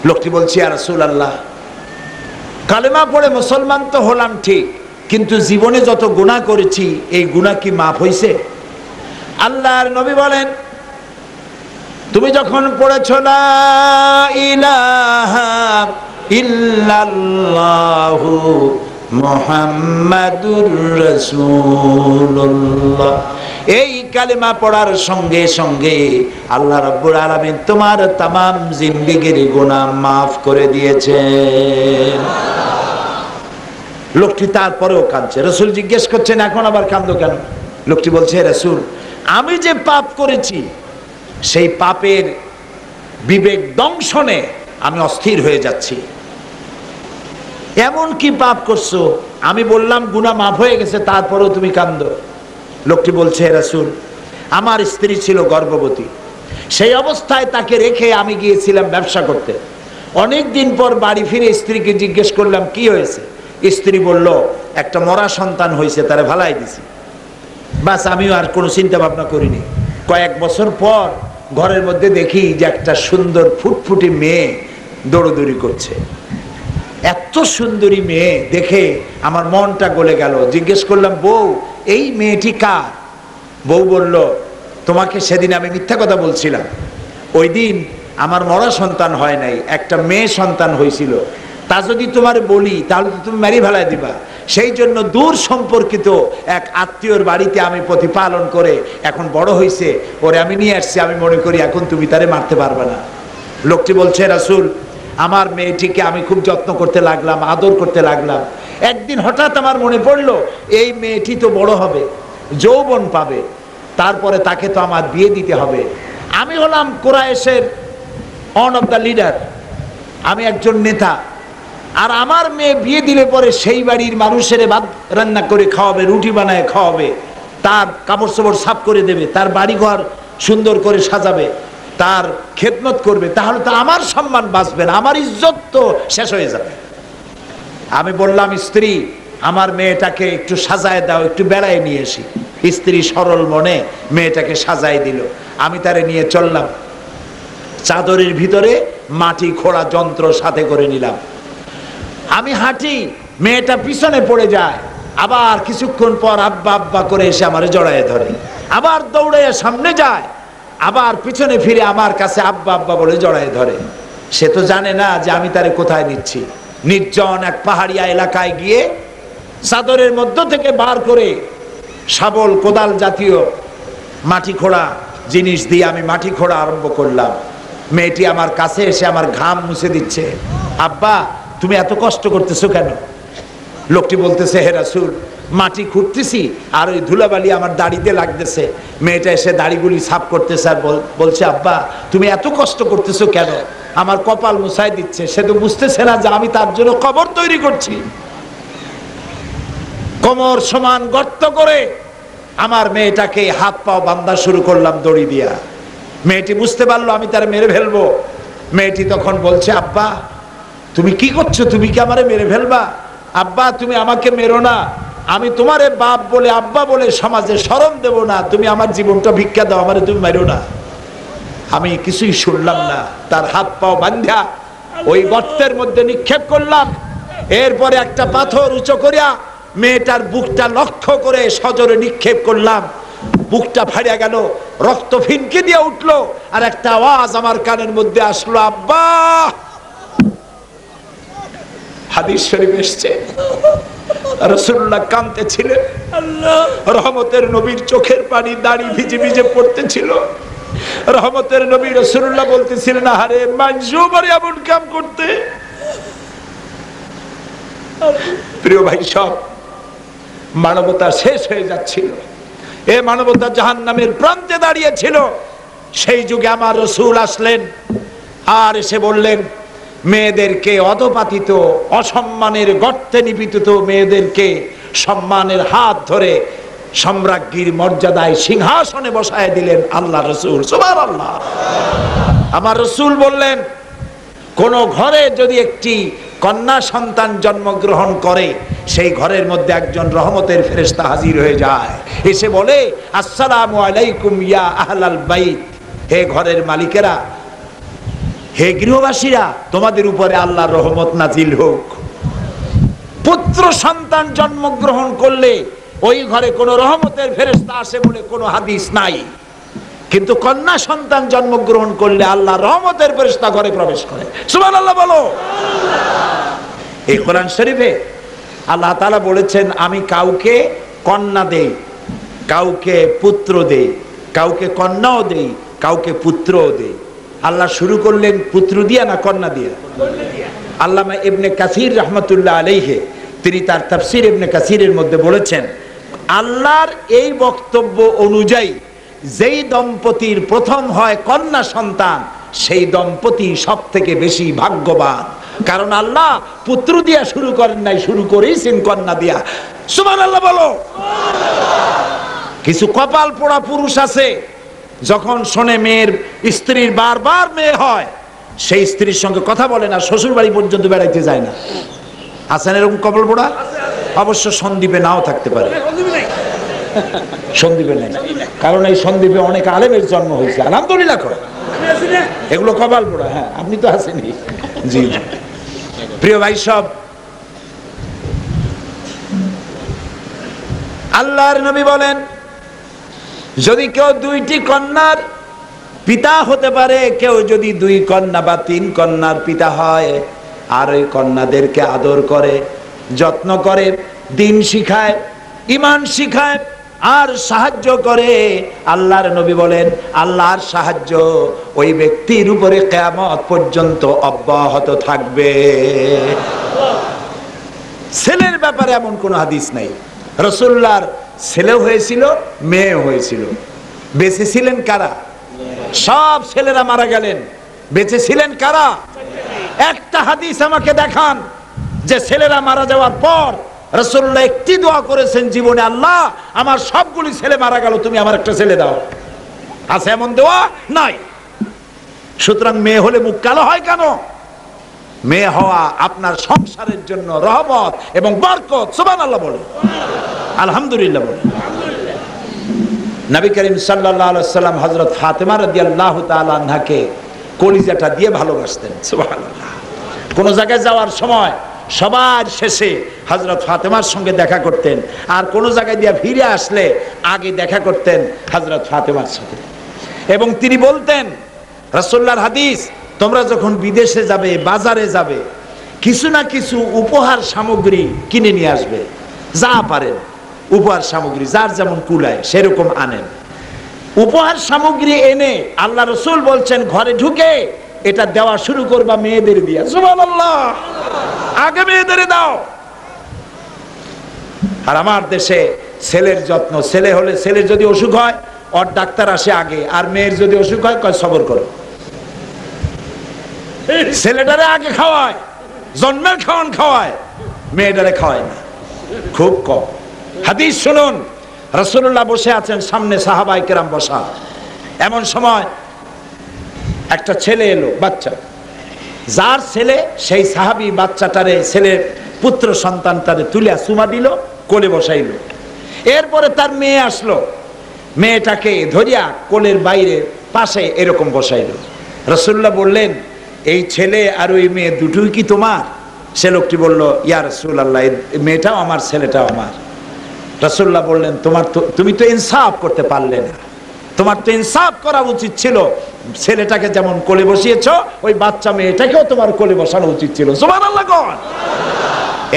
লোকটি বলছে, ইয়া রাসূলুল্লাহ, কালেমা পড়ে মুসলমান তো হলাম ঠিক, কিন্তু জীবনে যত গুনাহ করেছি এই গুনাহ কি মাফ হইছে? আল্লাহর নবী বলেন, তুমি যখন পড়েছো লা ইলাহা ইল্লাল্লাহু মুহাম্মাদুর রাসূলুল্লাহ, এই কালেমা পড়ার সঙ্গে সঙ্গে আল্লাহ রাব্বুল আলামিন তোমার তামাম জিন্দেগীর গুনাহ মাফ করে দিয়েছেন। লোকটি তারপরেও কাঁদছে। রাসূল জিজ্ঞেস করছেন, এখন আবার কাঁদো কেন? লোকটি বলছে, রাসূল, আমি যে পাপ করেছি সেই পাপের বিবেক দংশনে আমি অস্থির হয়ে যাচ্ছি। এমন কি পাপ করছো? আমি বললাম গুনাহ মাফ হয়ে গেছে, তারপরেও তুমি কাঁদো। লোকটি বলছে, রাসূল, আমার স্ত্রী ছিল গর্ভবতী, সেই অবস্থায় তাকে রেখে আমি গিয়েছিলাম ব্যবসা করতে। অনেক দিন পর বাড়ি ফিরে স্ত্রীকে জিজ্ঞেস করলাম কি হয়েছে। স্ত্রী বলল, একটা মরা সন্তান হয়েছে, তারে ভালাই দিছি। বাস, আমিও আর কোনো চিন্তা ভাবনা করিনি। কয়েক বছর পর ঘরের মধ্যে দেখি যে একটা সুন্দর ফুটফুটি মেয়ে দৌড়দৌড়ি করছে। এত সুন্দরী মেয়ে দেখে আমার মনটা গলে গেল। জিজ্ঞেস করলাম, বউ, এই মেয়েটি কার? বউ বলল, তোমাকে সেদিন আমি মিথ্যা কথা বলছিলাম, ওই দিন আমার মরা সন্তান হয় নাই, একটা মেয়ে সন্তান হয়েছিল। তা যদি তোমার বলি তাহলে তো তুমি মেরে ফেলাই দিবা। সেই জন্য দূর সম্পর্কিত এক আত্মীয়র বাড়িতে আমি প্রতিপালন করে এখন বড় হয়েছে, ওরে আমি নিয়ে আসছি। আমি মনে করি এখন তুমি তারে মারতে পারবে না। লোকটি বলছে, রাসূল, আমার মেয়েটিকে আমি খুব যত্ন করতে লাগলাম, আদর করতে লাগলাম। একদিন হঠাৎ আমার মনে পড়লো, এই মেয়েটি তো বড় হবে, যৌবন পাবে, তারপরে তাকে তো আমার বিয়ে দিতে হবে। আমি হলাম কুরাইশের ওয়ান অফ দ্য লিডার, আমি একজন নেতা। আর আমার মেয়ে বিয়ে দিলে পরে সেই বাড়ির মানুষের ভাত রান্না করে খাওয়াবে, রুটি বানায় খাওয়াবে, তার কাপড় চোপড় সাফ করে দেবে, তার বাড়িঘর সুন্দর করে সাজাবে, তার খেদমত করবে। তাহলে তো আমার সম্মান বাঁচবে না, আমার ইজ্জত তো শেষ হয়ে যাবে। আমি বললাম, স্ত্রী, আমার মেয়েটাকে একটু সাজায় দাও, একটু বেড়ায় নিয়ে এসি। স্ত্রী সরল মনে মেয়েটাকে সাজায় দিল। আমি তারে নিয়ে চললাম। চাদরের ভিতরে মাটি খোঁড়া যন্ত্র সাথে করে নিলাম। আমি হাঁটি, মেয়েটা পিছনে পড়ে যায়। আবার কিছুক্ষণ পর আব্বা আব্বা করে এসে আমারে জড়ায় ধরে, আবার দৌড়ে সামনে যায়, আবার পিছনে ফিরে আমার কাছে আব্বা আব্বা বলে জড়ায় ধরে। সে তো জানে না যে আমি তারে কোথায় নিচ্ছি। নির্জন এক পাহাড়িয়া এলাকায় গিয়ে চাদরের মধ্য থেকে বার করে শাবল, কোদাল জাতীয় মাটি খোঁড়া জিনিস দিয়ে আমি মাটি খোঁড়া আরম্ভ করলাম। মেয়েটি আমার কাছে এসে আমার ঘাম মুছে দিচ্ছে। আব্বা, তুমি এত কষ্ট করতেছো কেন? লোকটি বলতেছে, হে রাসূল, মাটি খুঁড়তেছি আর ওই ধুলাবালি আমার দাড়িতে লাগতেছে। মেয়েটা এসে দাড়িগুলি সাফ করতেছে আর বলছে, আব্বা, তুমি এত কষ্ট করতেছো কেন? আমার কপাল মুছাই দিচ্ছে। সে তো বুঝতেছে না যে আমি তার জন্য কবর তৈরি করছি। কোমর সমান গর্ত করে আমার মেয়েটাকে হাত পাও বাঁধা শুরু করলাম দড়ি দিয়া। মেয়েটি বুঝতে পারলো আমি তার মেরে ফেলবো। মেয়েটি তখন বলছে, আব্বা, তুমি কি করছো? তুমি কি আমারে মেরে ফেলবা? আব্বা, তুমি আমাকে মেরো না, আমি তোমারে বাপ বলে আব্বা বলে সমাজে শরম দেব না। তুমি আমার জীবনটা ভিক্ষা দাও, আমারে তুমি মেরো না। আমি কিছুই শুনলাম না। তার হাত পাও বাঁধা ওই গর্তের মধ্যে নিক্ষেপ করলাম। এরপরে একটা পাথর উঁচু করিয়া মেয়েটার বুকটা লক্ষ্য করে সজোরে নিক্ষেপ করলাম। বুকটা ফাড়িয়া গেল, রক্ত ফিনকে দিয়ে উঠলো, আর একটা আওয়াজ আমার কানের মধ্যে আসলো, আব্বা। হাদিস শরীফ এসেছে, রাসূলুল্লাহ কাঁদতেছিলেন। রহমতের নবীর চোখের পানি দাড়ি ভিজে ভিজে পড়তেছিল। রহমতের নবী রাসূলুল্লাহ বলতেছিলেন, আরে মানজুবার এমন কাম করতে। প্রিয় ভাই সব, মানবতা শেষ হয়ে যাচ্ছিল। এ মানবতা জাহান্নামের প্রান্তে দাঁড়িয়েছিল। সেই যুগে আমার রাসূল আসলেন আর এসে বললেন, মেয়েদেরকে অধপাতিত, অসম্মানের গর্তে নিপতিত মেয়েদেরকে সম্মানের হাত ধরে সম্রাজ্ঞীর মর্যাদায় সিংহাসনে বসায় দিলেন আল্লাহ রাসূল। সুবহানাল্লাহ। আমার রাসূল বললেন, কোন ঘরে যদি একটি কন্যা সন্তান জন্মগ্রহণ করে, সেই ঘরের মধ্যে একজন রহমতের ফেরেশতা হাজির হয়ে যায়, এসে বলে আসসালামু আলাইকুম ইয়া আহলাল বাইত, হে ঘরের মালিকেরা, হে গৃহবাসীরা, তোমাদের উপরে আল্লাহর রহমত নাজিল হোক। পুত্র সন্তান জন্মগ্রহণ করলে ওই ঘরে কোনো রহমতের ফেরেশতা আসে বলে কোনো হাদিস নাই, কিন্তু কন্যা সন্তান জন্মগ্রহণ করলে আল্লাহ রহমতের ফেরেশতা ঘরে প্রবেশ করে। সুবহানাল্লাহ বলো। এই কোরআন শরীফে আল্লাহ তাআলা বলেছেন, আমি কাউকে কন্যা দেই, কাউকে পুত্র দেই, কাউকে কন্যাও দেই, কাউকে পুত্রও দেই। আল্লাহ শুরু করলেন পুত্র দিয়া না কন্যা দিয়া? আল্লামা ইবনে কাসির রাহমাতুল্লাহ আলাইহি তিনি তার তাফসীর ইবনে কাসিরের মধ্যে বলেছেন, আল্লাহর এই বক্তব্য অনুযায়ী যেই দম্পতির প্রথম হয় কন্যা সন্তান, সেই দম্পতি সব থেকে বেশি ভাগ্যবান। কারণ আল্লাহ পুত্র দিয়া শুরু করেন নাই, শুরু করেছেন কন্যা দিয়া। সুবহানাল্লাহ বলো। কিছু কপাল পোড়া পুরুষ আছে, যখন শোনে মেয়ের স্ত্রীর বারবার মেয়ে হয়, সেই স্ত্রীর সঙ্গে কথা বলে না, শ্বশুর বাড়ি পর্যন্ত বেড়াইতে যায় না। আছেন এরকম কপাল পোড়া? অবশ্য সন্দ্বীপে নাও থাকতে পারে, সন্দ্বীপে নেই, কারণ এই সন্দ্বীপে অনেক আলেমের জন্ম হয়েছে, আলহামদুলিল্লাহ করে। এগুলো কপাল পোড়া। হ্যাঁ, আপনি তো আছেনই। জি প্রিয় ভাই সব, আল্লাহর নবী বলেন, যদি কেউ দুইটি কন্যার পিতা হতে পারে, কেউ যদি দুই কন্যা বা তিন কন্যার পিতা হয়, আর ওই কন্যাদেরকে আদর করে, যত্ন করে, দ্বীন শিখায়, ঈমান শিখায়, আর সাহায্য করে, আল্লাহর নবী বলেন আল্লাহর সাহায্য ওই ব্যক্তির উপরে কিয়ামত পর্যন্ত অব্যাহত থাকবে। ছেলের ব্যাপারে এমন কোন হাদিস নাই। রাসূলুল্লাহর ছেলেও হয়েছিল, মেয়ে হয়েছিল। বেঁচে ছিলেন কারা? সব ছেলেরা মারা গেলেন, বেঁচে ছিলেন কারা? একটা হাদিস আমাকে দেখান যে ছেলেরা মারা যাওয়ার পর রাসূলুল্লাহ একটি দোয়া করেছেন জীবনে, আল্লাহ আমার সবগুলি ছেলে মারা গেল, তুমি আমার একটা ছেলে দাও। আছে এমন দোয়া? নাই। সুতরাং মেয়ে হলে মুখ কালো হয় কেন? মেয়ে হওয়া আপনার সংসারের জন্য রহমত এবং বরকত। সুবহানাল্লাহ বলে, আলহামদুলিল্লাহ বলে। নবী করিম সাল্লাল্লাহু আলাইহি ওয়াসাল্লাম হযরত ফাতেমা রাদিয়াল্লাহু তাআলা আনহাকে কলিজাটা দিয়ে ভালোবাসতেন। সুবহানাল্লাহ। কোন জায়গায় যাওয়ার সময় সবার শেষে হযরত ফাতেমার সঙ্গে দেখা করতেন, আর কোন জায়গায় দিয়ে ফিরে আসলে আগে দেখা করতেন হযরত ফাতেমার সাথে। এবং তিনি বলতেন, রাসূলুল্লাহর হাদিস, তোমরা যখন বিদেশে যাবে, বাজারে যাবে, কিছু না কিছু উপহার সামগ্রী কিনে নিয়ে আসবে, যা পারেন উপহার সামগ্রী, যার যেমন কুলায় সেরকম আনেন। উপহার সামগ্রী এনে আল্লাহ রাসূল বলছেন ঘরে ঢুকে এটা দেওয়া শুরু করবা মেয়েদের দিয়া। সুবহানাল্লাহ। আগে মেয়েদের দাও। আর আমার দেশে ছেলের যত্ন, ছেলে হলে, ছেলের যদি অসুখ হয় ওর ডাক্তার আসে আগে, আর মেয়ের যদি অসুখ হয় কয় সবর করো। ছেলেটারে আগে খাওয়ায়, জন্মের খাওয়ান খাওয়ায়, মেয়েটারে খাওয়ায় না, খুব কম। হাদিস শুনুন, রাসূলুল্লাহ বসে আছেন, সামনে সাহাবায়ে কেরাম বসা। এমন সময় একটা ছেলে এলো, বাচ্চা, যার ছেলে সেই সাহাবী বাচ্চাটারে, ছেলের পুত্র সন্তানটারে তুলে চুমা দিল, কোলে বসাইল। এরপরে তার মেয়ে আসলো, মেয়েটাকে ধরিয়া কোলের বাইরে পাশে এরকম বসাইল। রাসূলুল্লাহ বললেন, এই ছেলে আর ওই মেয়ে দুটোই কি তোমার? সে লোকটি বলল, ইয়া রাসূলুল্লাহ, মেয়েটাও আমার, ছেলেটাও আমার। রাসূলুল্লাহ বললেন, তুমি তো ইনসাফ করতে পারলে না, তোমার তো ইনসাফ করা উচিত ছিল, ছেলেটাকে যেমন কোলে বসিয়েছো ওই বাচ্চা মেয়েটাকেও তোমার কোলে বসানো উচিত ছিল। সুবহানাল্লাহ।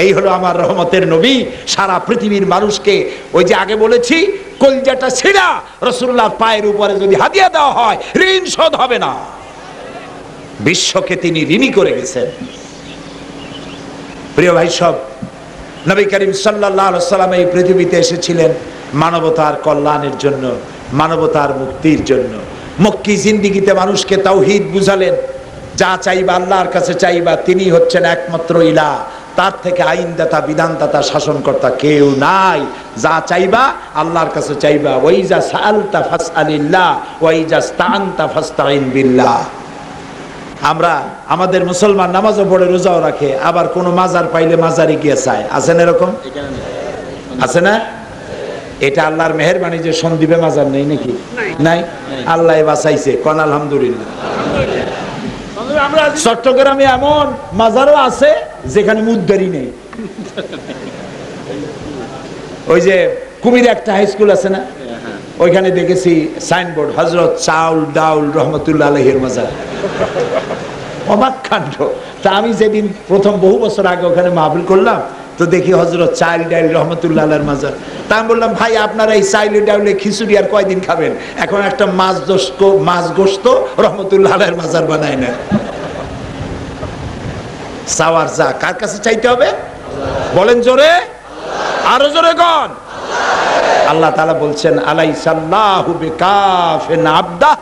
এই হলো আমার রহমতের নবী। সারা পৃথিবীর মানুষকে, ওই যে আগে বলেছি, কলজাটা ছিঁড়া রাসূলুল্লাহর পায়ের উপরে যদি হাদিয়া দেওয়া হয় ঋণ শোধ হবে না। বিশ্বকে তিনি ঋণী করে গেছেন। প্রিয় ভাই সব, নবী করিম সাল্লাল্লাহু আলাইহি ওয়াসাল্লাম এই পৃথিবীতে এসেছিলেন মানবতার কল্যাণের জন্য, মানবতার মুক্তির জন্য। মক্কি জিন্দেগিতে মানুষকে তাওহীদ বুঝালেন, যা চাইবা আল্লাহর কাছে চাইবা, তিনি হচ্ছেন একমাত্র ইলাহ, তার থেকে আইনদাতা, বিধানদাতা, শাসনকর্তা কেউ নাই। যা চাইবা আল্লাহর কাছে চাইবা। ওয়াইজা সাআলতা ফাসআলিল্লাহ ওয়াইজা ইসতাআনতা ফাসতাইন বিল্লাহ। আমরা আমাদের মুসলমান নামাজও পড়ে রোজাও রাখে, আবার কোনো মাজার পাইলে মাজারে গিয়ে চায়, আছে না এরকম? আছে না? এটা আল্লাহর মেহেরবানি যে সন্দ্বীপে মাজার নেই নাকি? নাই, আল্লাহ বাঁচাইছে, কোন আলহামদুলিল্লাহ। চট্টগ্রামে এমন মাজারও আছে যেখানে মুদ্দারি নেই। ওই যে কুমিরে একটা হাই স্কুল আছে না, ওইখানে দেখেছি সাইনবোর্ড, হযরত চাউল ডাউল রহমতুল্লাহ আলাইহির মাজার। অবাক কাণ্ড। তা আমি যেদিন প্রথম বহু বছর আগে ওখানে মাহফিল করলাম, তো দেখি হযরত চাউল ডাউল রহমতুল্লাহ আলাইহির মাজার। তা আমি বললাম, ভাই আপনারা এই চাইলে ডাউলে খিচুড়ি আর কয়দিন খাবেন? এখন একটা মাছ গোশত রহমতুল্লাহ আলাইহির মাজার বানায় না। চাওয়ার যা, কার কাছে চাইতে হবে? বলেন জোরে, আরো জোরে কোন? আল্লাহ তাআলা বলছেন, আলাইসাল্লাহু বিকাফিন আবদা,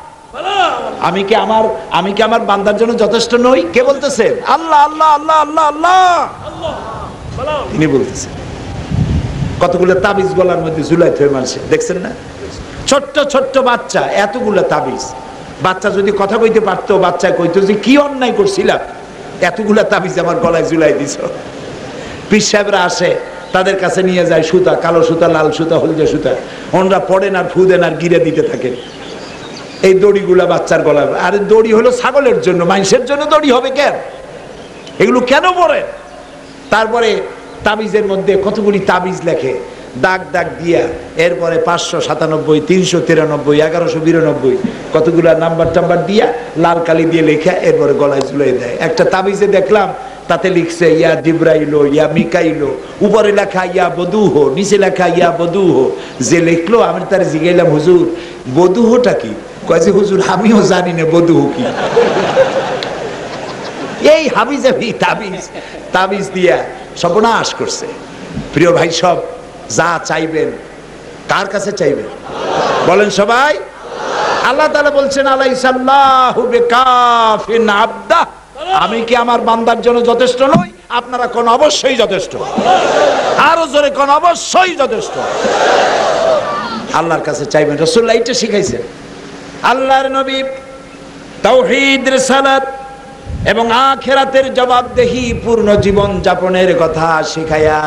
আমি কি আমার বান্দার জন্য যথেষ্ট নই? কে বলতেছেন? আল্লাহ আল্লাহ আল্লাহ আল্লাহ আল্লাহ, তিনি বলতেছেন। কতগুলো তাবিজ গলার মধ্যে ঝুলাই থয়ে মারছে, দেখছেন না? ছোট্ট ছোট্ট বাচ্চা, এতগুলো তাবিজ। বাচ্চা যদি কথা কইতে পারতো, বাচ্চা কইতো যে কি অন্যায় করছিলাম, এতগুলা তাবিজ আমার গলায় ঝুলাই দিছ। পীর সাহেবরা আসে, তাদের কাছে নিয়ে যায় সুতা, কালো সুতা, লাল সুতা, হলদে সুতা, ওনরা পড়েন আর ফুদেন আর গিরে দিতে থাকেন এই দড়িগুলা বাচ্চার গলায়। আরে দড়ি হলো ছাগলের জন্য, মানুষের জন্য দড়ি হবে কেন? এগুলো কেন পড়েন? তারপরে তাবিজের মধ্যে কতগুলি তাবিজ লেখে, দাগ দাগ দিয়া, এরপরে 597, 393, 1192 কতগুলা নাম্বার টাম্বার দিয়া লাল কালি দিয়ে লেখা, এরপরে গলায় ঝুলিয়ে দেয়। একটা তাবিজে দেখলাম তাতে লিখছে ইয়া জিব্রাইল ইয়া মিকাইল, উপরে লেখা ইয়া বদুহ, নিচে লেখা ইয়া বদুহ। যে লিখলো আমি তার জিগাইলাম, হুজুর বদুহটা কি? কয় যে হুজুর আমিও জানি না বদুহ কি। এই হাবিজাবি তাবিজ দিয়া সর্বনাশ করছে। প্রিয় ভাই সব, যা চাইবেন কার কাছে চাইবেন? বলেন সবাই। আল্লাহ তাআলা বলছেন, আলাইসাল্লাহু বিকাফিন আবদা, আমি কি আমার বান্দার জন্য যথেষ্ট নই? আপনারা কোন? অবশ্যই যথেষ্ট। আরো জোরে কোন? অবশ্যই যথেষ্ট। আল্লাহর কাছে চাইবেন। রাসূলুল্লাহ এটা শিখাইছেন। আল্লাহর নবী তাওহীদ, রিসালাত এবং আখিরাতের জবাবদেহি পূর্ণ জীবন যাপনের কথা শিখায়া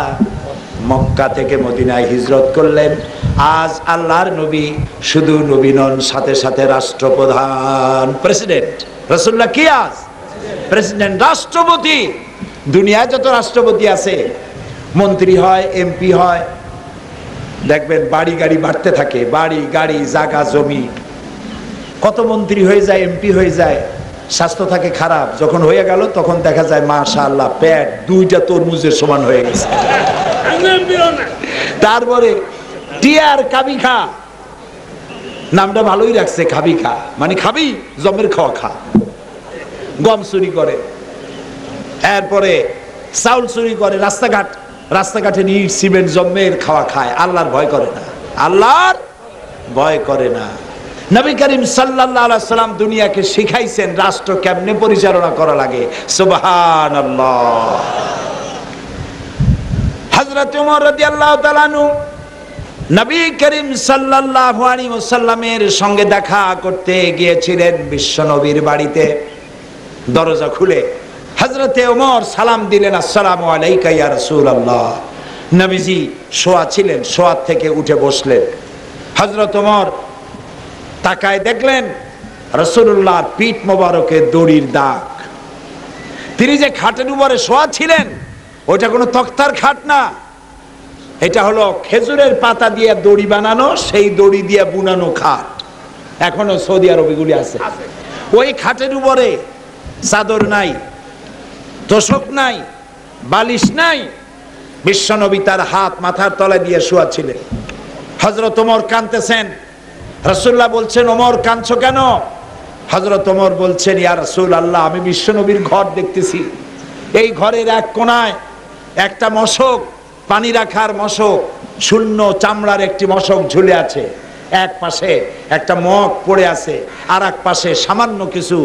মক্কা থেকে মদিনায় হিজরত করলেন। আজ আল্লাহর নবী শুধু নবী নন, সাথে সাথে রাষ্ট্রপ্রধান, প্রেসিডেন্ট। রাসূলুল্লাহ কি আজ? প্রেসিডেন্ট, রাষ্ট্রপতি। দুনিয়ায় যত রাষ্ট্রপতি আছে, মন্ত্রী হয়, এমপি হয়, দেখবেন বাড়ি গাড়ি বাড়তে থাকে, বাড়ি গাড়ি জায়গা জমি। কত মন্ত্রী হয়ে যায়, এমপি হয়ে যায়, স্বাস্থ্য থাকে খারাপ। যখন হয়ে গেল তখন দেখা যায় মাশাআল্লাহ পেট 2টা তরমুজের সমান হয়ে গেছে। তারপরে টিয়ার কাবি খা, নামটা ভালোই রাখছে, খাবি খা, মানে খাবি জমের খাওয়া খা। গম চুরি করে, এরপরে চাউল চুরি করে, রাস্তাঘাটে নিয়ে সিমেন্ট জমের খাওয়া খায়। আল্লাহর ভয় করে না, আল্লাহর ভয় করে না। নবী করিম সাল্লাল্লাহু আলাইহি সাল্লাম দুনিয়াকে শিখাইছেন রাষ্ট্র কেমনে পরিচালনা করা লাগে। সুবহানাল্লাহ। হযরত ওমর রাদিয়াল্লাহু তাআলা আনহু নবী করিম সাল্লাল্লাহু আলাইহি ওয়াসাল্লামের সঙ্গে দেখা করতে গিয়েছিলেন বিশ্ব নবীর বাড়িতে। দরজা খুলে হযরতে ওমর সালাম দিলেন, আসসালামু আলাইকা ইয়া রাসূলুল্লাহ। নবীজি শোয়া ছিলেন, শোয়া থেকে উঠে বসলেন। হযরত ওমর তাকায় দেখলেন রাসূলুল্লাহর পিঠ মোবারকে দড়ির দাগ। তিনি যে খাটের উপরে শোয়া ছিলেন, ওটা কোনো তক্তার খাট না, এটা হলো খেজুরের পাতা দিয়ে দড়ি বানানো, সেই দড়ি দিয়ে বুনানো খাট। এখনো সৌদি আরবগুলি আছে। ওই খাটের উপরে চাদর নাই, তোশক নাই, বালিশ নাই। বিশ্বনবী তার হাত মাথার তলায় দিয়ে শোয়া ছিলেন। হযরত ওমর কাঁদতেছেন। রাসূলুল্লাহ বলছেন, ওমর কাঁদছো কেন? হযরত ওমর বলছেন, ইয়া রাসূলুল্লাহ, আমি বিশ্বনবীর ঘর দেখতেছি। এই ঘরের এক কোণায় একটা মশক, পানি রাখার মশক, শূন্য চামড়ার একটি মশক ঝুলে আছে। এক পাশে একটা মগ পড়ে আছে, আর এক পাশে সামান্য কিছু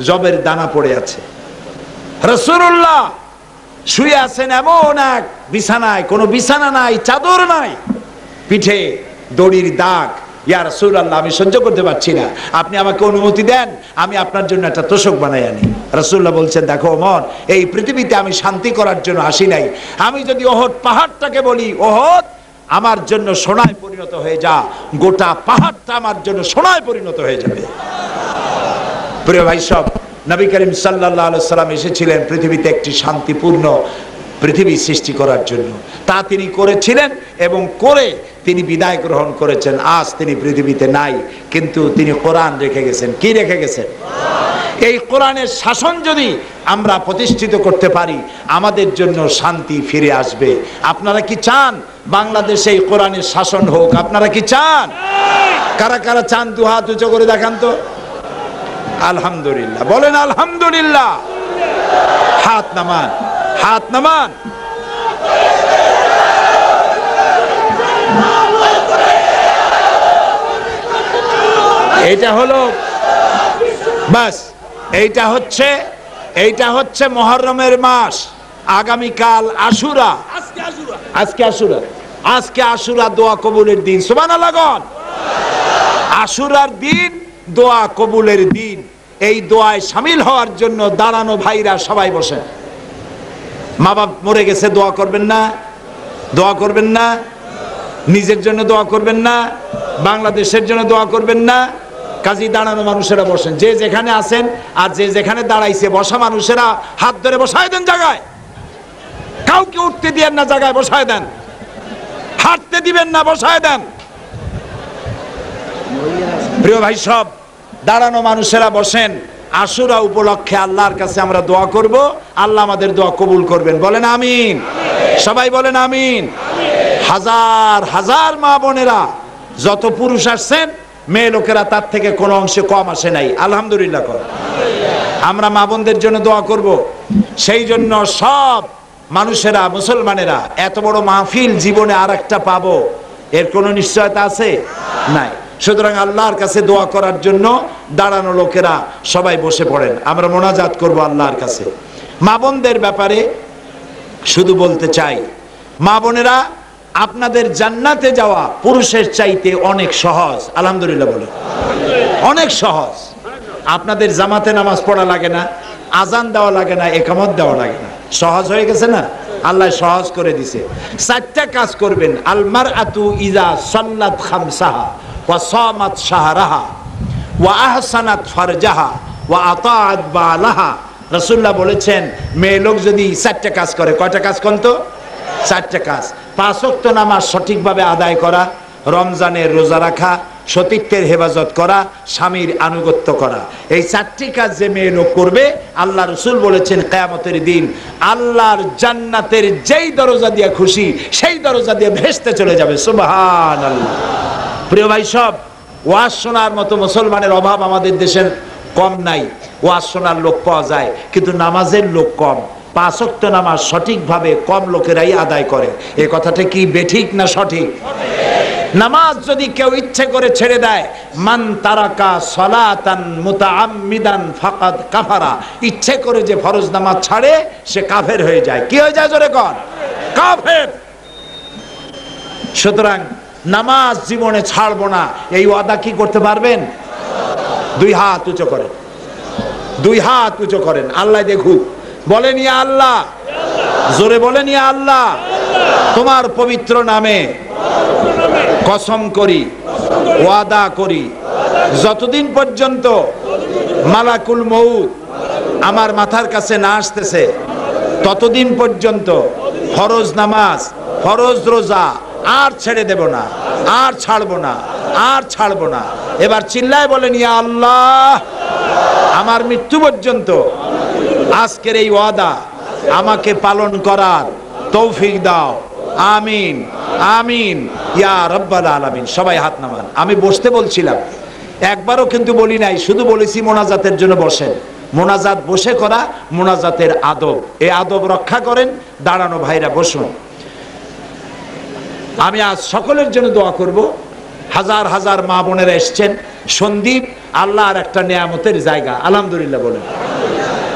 জবের দানা পড়ে আছে। রাসূলুল্লাহ শুয়ে আছেন এমন এক বিছানায়, কোনো বিছানা নাই, চাদর নাই, পিঠে দড়ির দাগ, ইয়া রাসূলুল্লাহ, আমি সহ্য করতে পারছি না, আপনি আমাকে অনুমতি দেন, আমি আপনার জন্য একটা তোশক বানাই আনি। রাসূলুল্লাহ বলছেন, দেখো ওমর, এই পৃথিবীতে আমি শান্তি করার জন্য আসি নাই। আমি যদি ওহদ পাহাড়টাকে বলি, ওহদ আমার জন্য সোনায় পরিণত হয়ে যা, গোটা পাহাড়টা আমার জন্য সোনায় পরিণত হয়ে যাবে। প্রিয় ভাই সব, নবী করিম সাল্লাল্লাহু আলাইহি সাল্লাম এসেছিলেন পৃথিবীতে একটি শান্তিপূর্ণ পৃথিবী সৃষ্টি করার জন্য। তা তিনি করেছিলেন এবং করে তিনি বিদায় গ্রহণ করেছেন। আজ তিনি পৃথিবীতে নাই, কিন্তু তিনি কোরআন রেখে গেছেন। কি রেখে গেছেন? এই কোরআনের শাসন যদি আমরা প্রতিষ্ঠিত করতে পারি, আমাদের জন্য শান্তি ফিরে আসবে। আপনারা কি চান বাংলাদেশে এই কোরআনের শাসন হোক? আপনারা কি চান? কারা কারা চান? দু হাত উঁচু করে দেখান তো। আলহামদুলিল্লাহ বলেন, আলহামদুলিল্লাহ। হাত নামান, হাত নামান। এটা হলো বাস, এইটা হচ্ছে মুহররমের মাস। আগামীকাল আশুরা, আজকে আশুরা দোয়া কবুলের দিন। সুবহানাল্লাহ। আশুরার দিন দোয়া কবুলের দিন। এই দোয়ায় শামিল হওয়ার জন্য দাঁড়ানো ভাইরা সবাই বসে। মা বাপ মরে গেছে, দোয়া করবেন না? দোয়া করবেন না? নিজের জন্য দোয়া করবেন না? বাংলাদেশের জন্য দোয়া করবেন না? কাজী দাঁড়ানো মানুষেরা বসেন, যে যেখানে আছেন আর যে যেখানে দাঁড়াইছে বসা মানুষেরা হাত ধরে বসায় দেন জায়গায়। কাউকে উঠতে দিবেন না, জায়গায় বসায় দেন। হাঁটতে দিবেন না, বসায় দেন। প্রিয় ভাই সব, দাঁড়ানো মানুষেরা বসেন। আশুরা উপলক্ষে আল্লাহর কাছে আমরা দোয়া করব, আল্লাহ আমাদের দোয়া কবুল করবেন। বলেন আমিন। সবাই বলেন আমিন। হাজার হাজার মা বোনেরা, যত পুরুষ আসছেন, মেয়ে লোকেরা তার থেকে কোনো অংশে কম আসে নাই। আলহামদুলিল্লাহ। আমরা মা বোনদের জন্য দোয়া করব। সেই জন্য সব মানুষেরা, মুসলমানেরা, এত বড় মাহফিল জীবনে আর একটা পাবো এর কোনো নিশ্চয়তা আছে? নাই। সুতরাং আল্লাহর কাছে দোয়া করার জন্য দাঁড়ানো লোকেরা সবাই বসে পড়েন। আমরা মোনাজাত করব আল্লাহর কাছে। মা বোনদের ব্যাপারে শুধু বলতে চাই, মা বোনেরা, আপনাদের জান্নাতে যাওয়া পুরুষের চাইতে অনেক সহজ। আলহামদুলিল্লাহ বলে, অনেক সহজ। আপনাদের জামাতে নামাজ পড়া লাগে না, আজান দেওয়া লাগে না, একামত দেওয়া লাগে না। সহজ হয়ে গেছে না? আল্লাহ সহজ করে দিছে। 4টা কাজ করবেন। আল মারআতু ইযা সাল্লাত খামসাহা ওয়া সামাত শাহরাহা ওয়া আহসানাত ফারজাহা ওয়া আতাআত বালাহা। রাসূলুল্লাহ বলেছেন, মেয়ে লোক যদি 4টা কাজ করে। কয়টা কাজ কোন তো? 4টা কাজ। 5 ওয়াক্ত নামাজ সঠিকভাবে আদায় করা, রমজানের রোজা রাখা, সতীত্বের হেফাজত করা, স্বামীর আনুগত্য করা। এই 4টি কাজ যে মেয়ে লোক করবে, আল্লাহ রাসূল বলেছেন কিয়ামতের দিন আল্লাহর জান্নাতের যেই দরজা দিয়ে খুশি সেই দরজা দিয়ে ভেস্তে চলে যাবে। সুবহানাল্লাহ। প্রিয় ভাই সব, ওয়াজ শোনার মতো মুসলমানের অভাব আমাদের দেশের কম নাই। ওয়াজ শোনার লোক পাওয়া যায়, কিন্তু নামাজের লোক কম। 5 ওয়াক্ত নামাজ সঠিকভাবে কম লোকেরাই আদায় করে। এই কথাটা কি বেঠিক না সঠিক? নামাজ যদি কেউ ইচ্ছে করে ছেড়ে দেয়, মান তারাকা সালাতান মুতাআম্মিদান ফাকাদ কাফারা, ইচ্ছে করে যে ফরজ নামাজ ছাড়ে সে কাফের হয়ে যায়। কি হয়ে যায়? জোরে কর, কাফের। সুতরাং নামাজ জীবনে ছাড়বো না, এই ওয়াদা কি করতে পারবেন? 2 হাত উঁচু করেন, 2 হাত উঁচু করেন। আল্লাহ দেখুক। বলেন ইয়া আল্লাহ, জোরে বলেন ইয়া আল্লাহ, তোমার পবিত্র নামে কসম করি, ওয়াদা করি, যতদিন পর্যন্ত মালাকুল মউত আমার মাথার কাছে না আসতেছে, ততদিন পর্যন্ত ফরজ নামাজ, ফরজ রোজা আর ছেড়ে দেব না, আর ছাড়বো না, আর ছাড়বো না। এবার চিল্লায় বলেন ইয়া আল্লাহ, আমার মৃত্যু পর্যন্ত আজকের এই ওয়াদা আমাকে পালন করার তৌফিক দাও। আমিন, আমিন ইয়া রাব্বাল আলামিন। সবাই হাত নামান। আমি বসতে বলছিলাম, একবারও কিন্তু বলি নাই, শুধু বলেছি মোনাজাতের জন্য বসেন। মোনাজাত বসে করা মোনাজাতের আদব। এই আদব রক্ষা করেন। দাঁড়ানো ভাইরা বসুন। আমি আজ সকলের জন্য দোয়া করব। হাজার হাজার মা বোনেরা এসছেন। সন্দ্বীপ আল্লাহর একটা নেয়ামতের জায়গা। আলহামদুলিল্লাহ বলেন।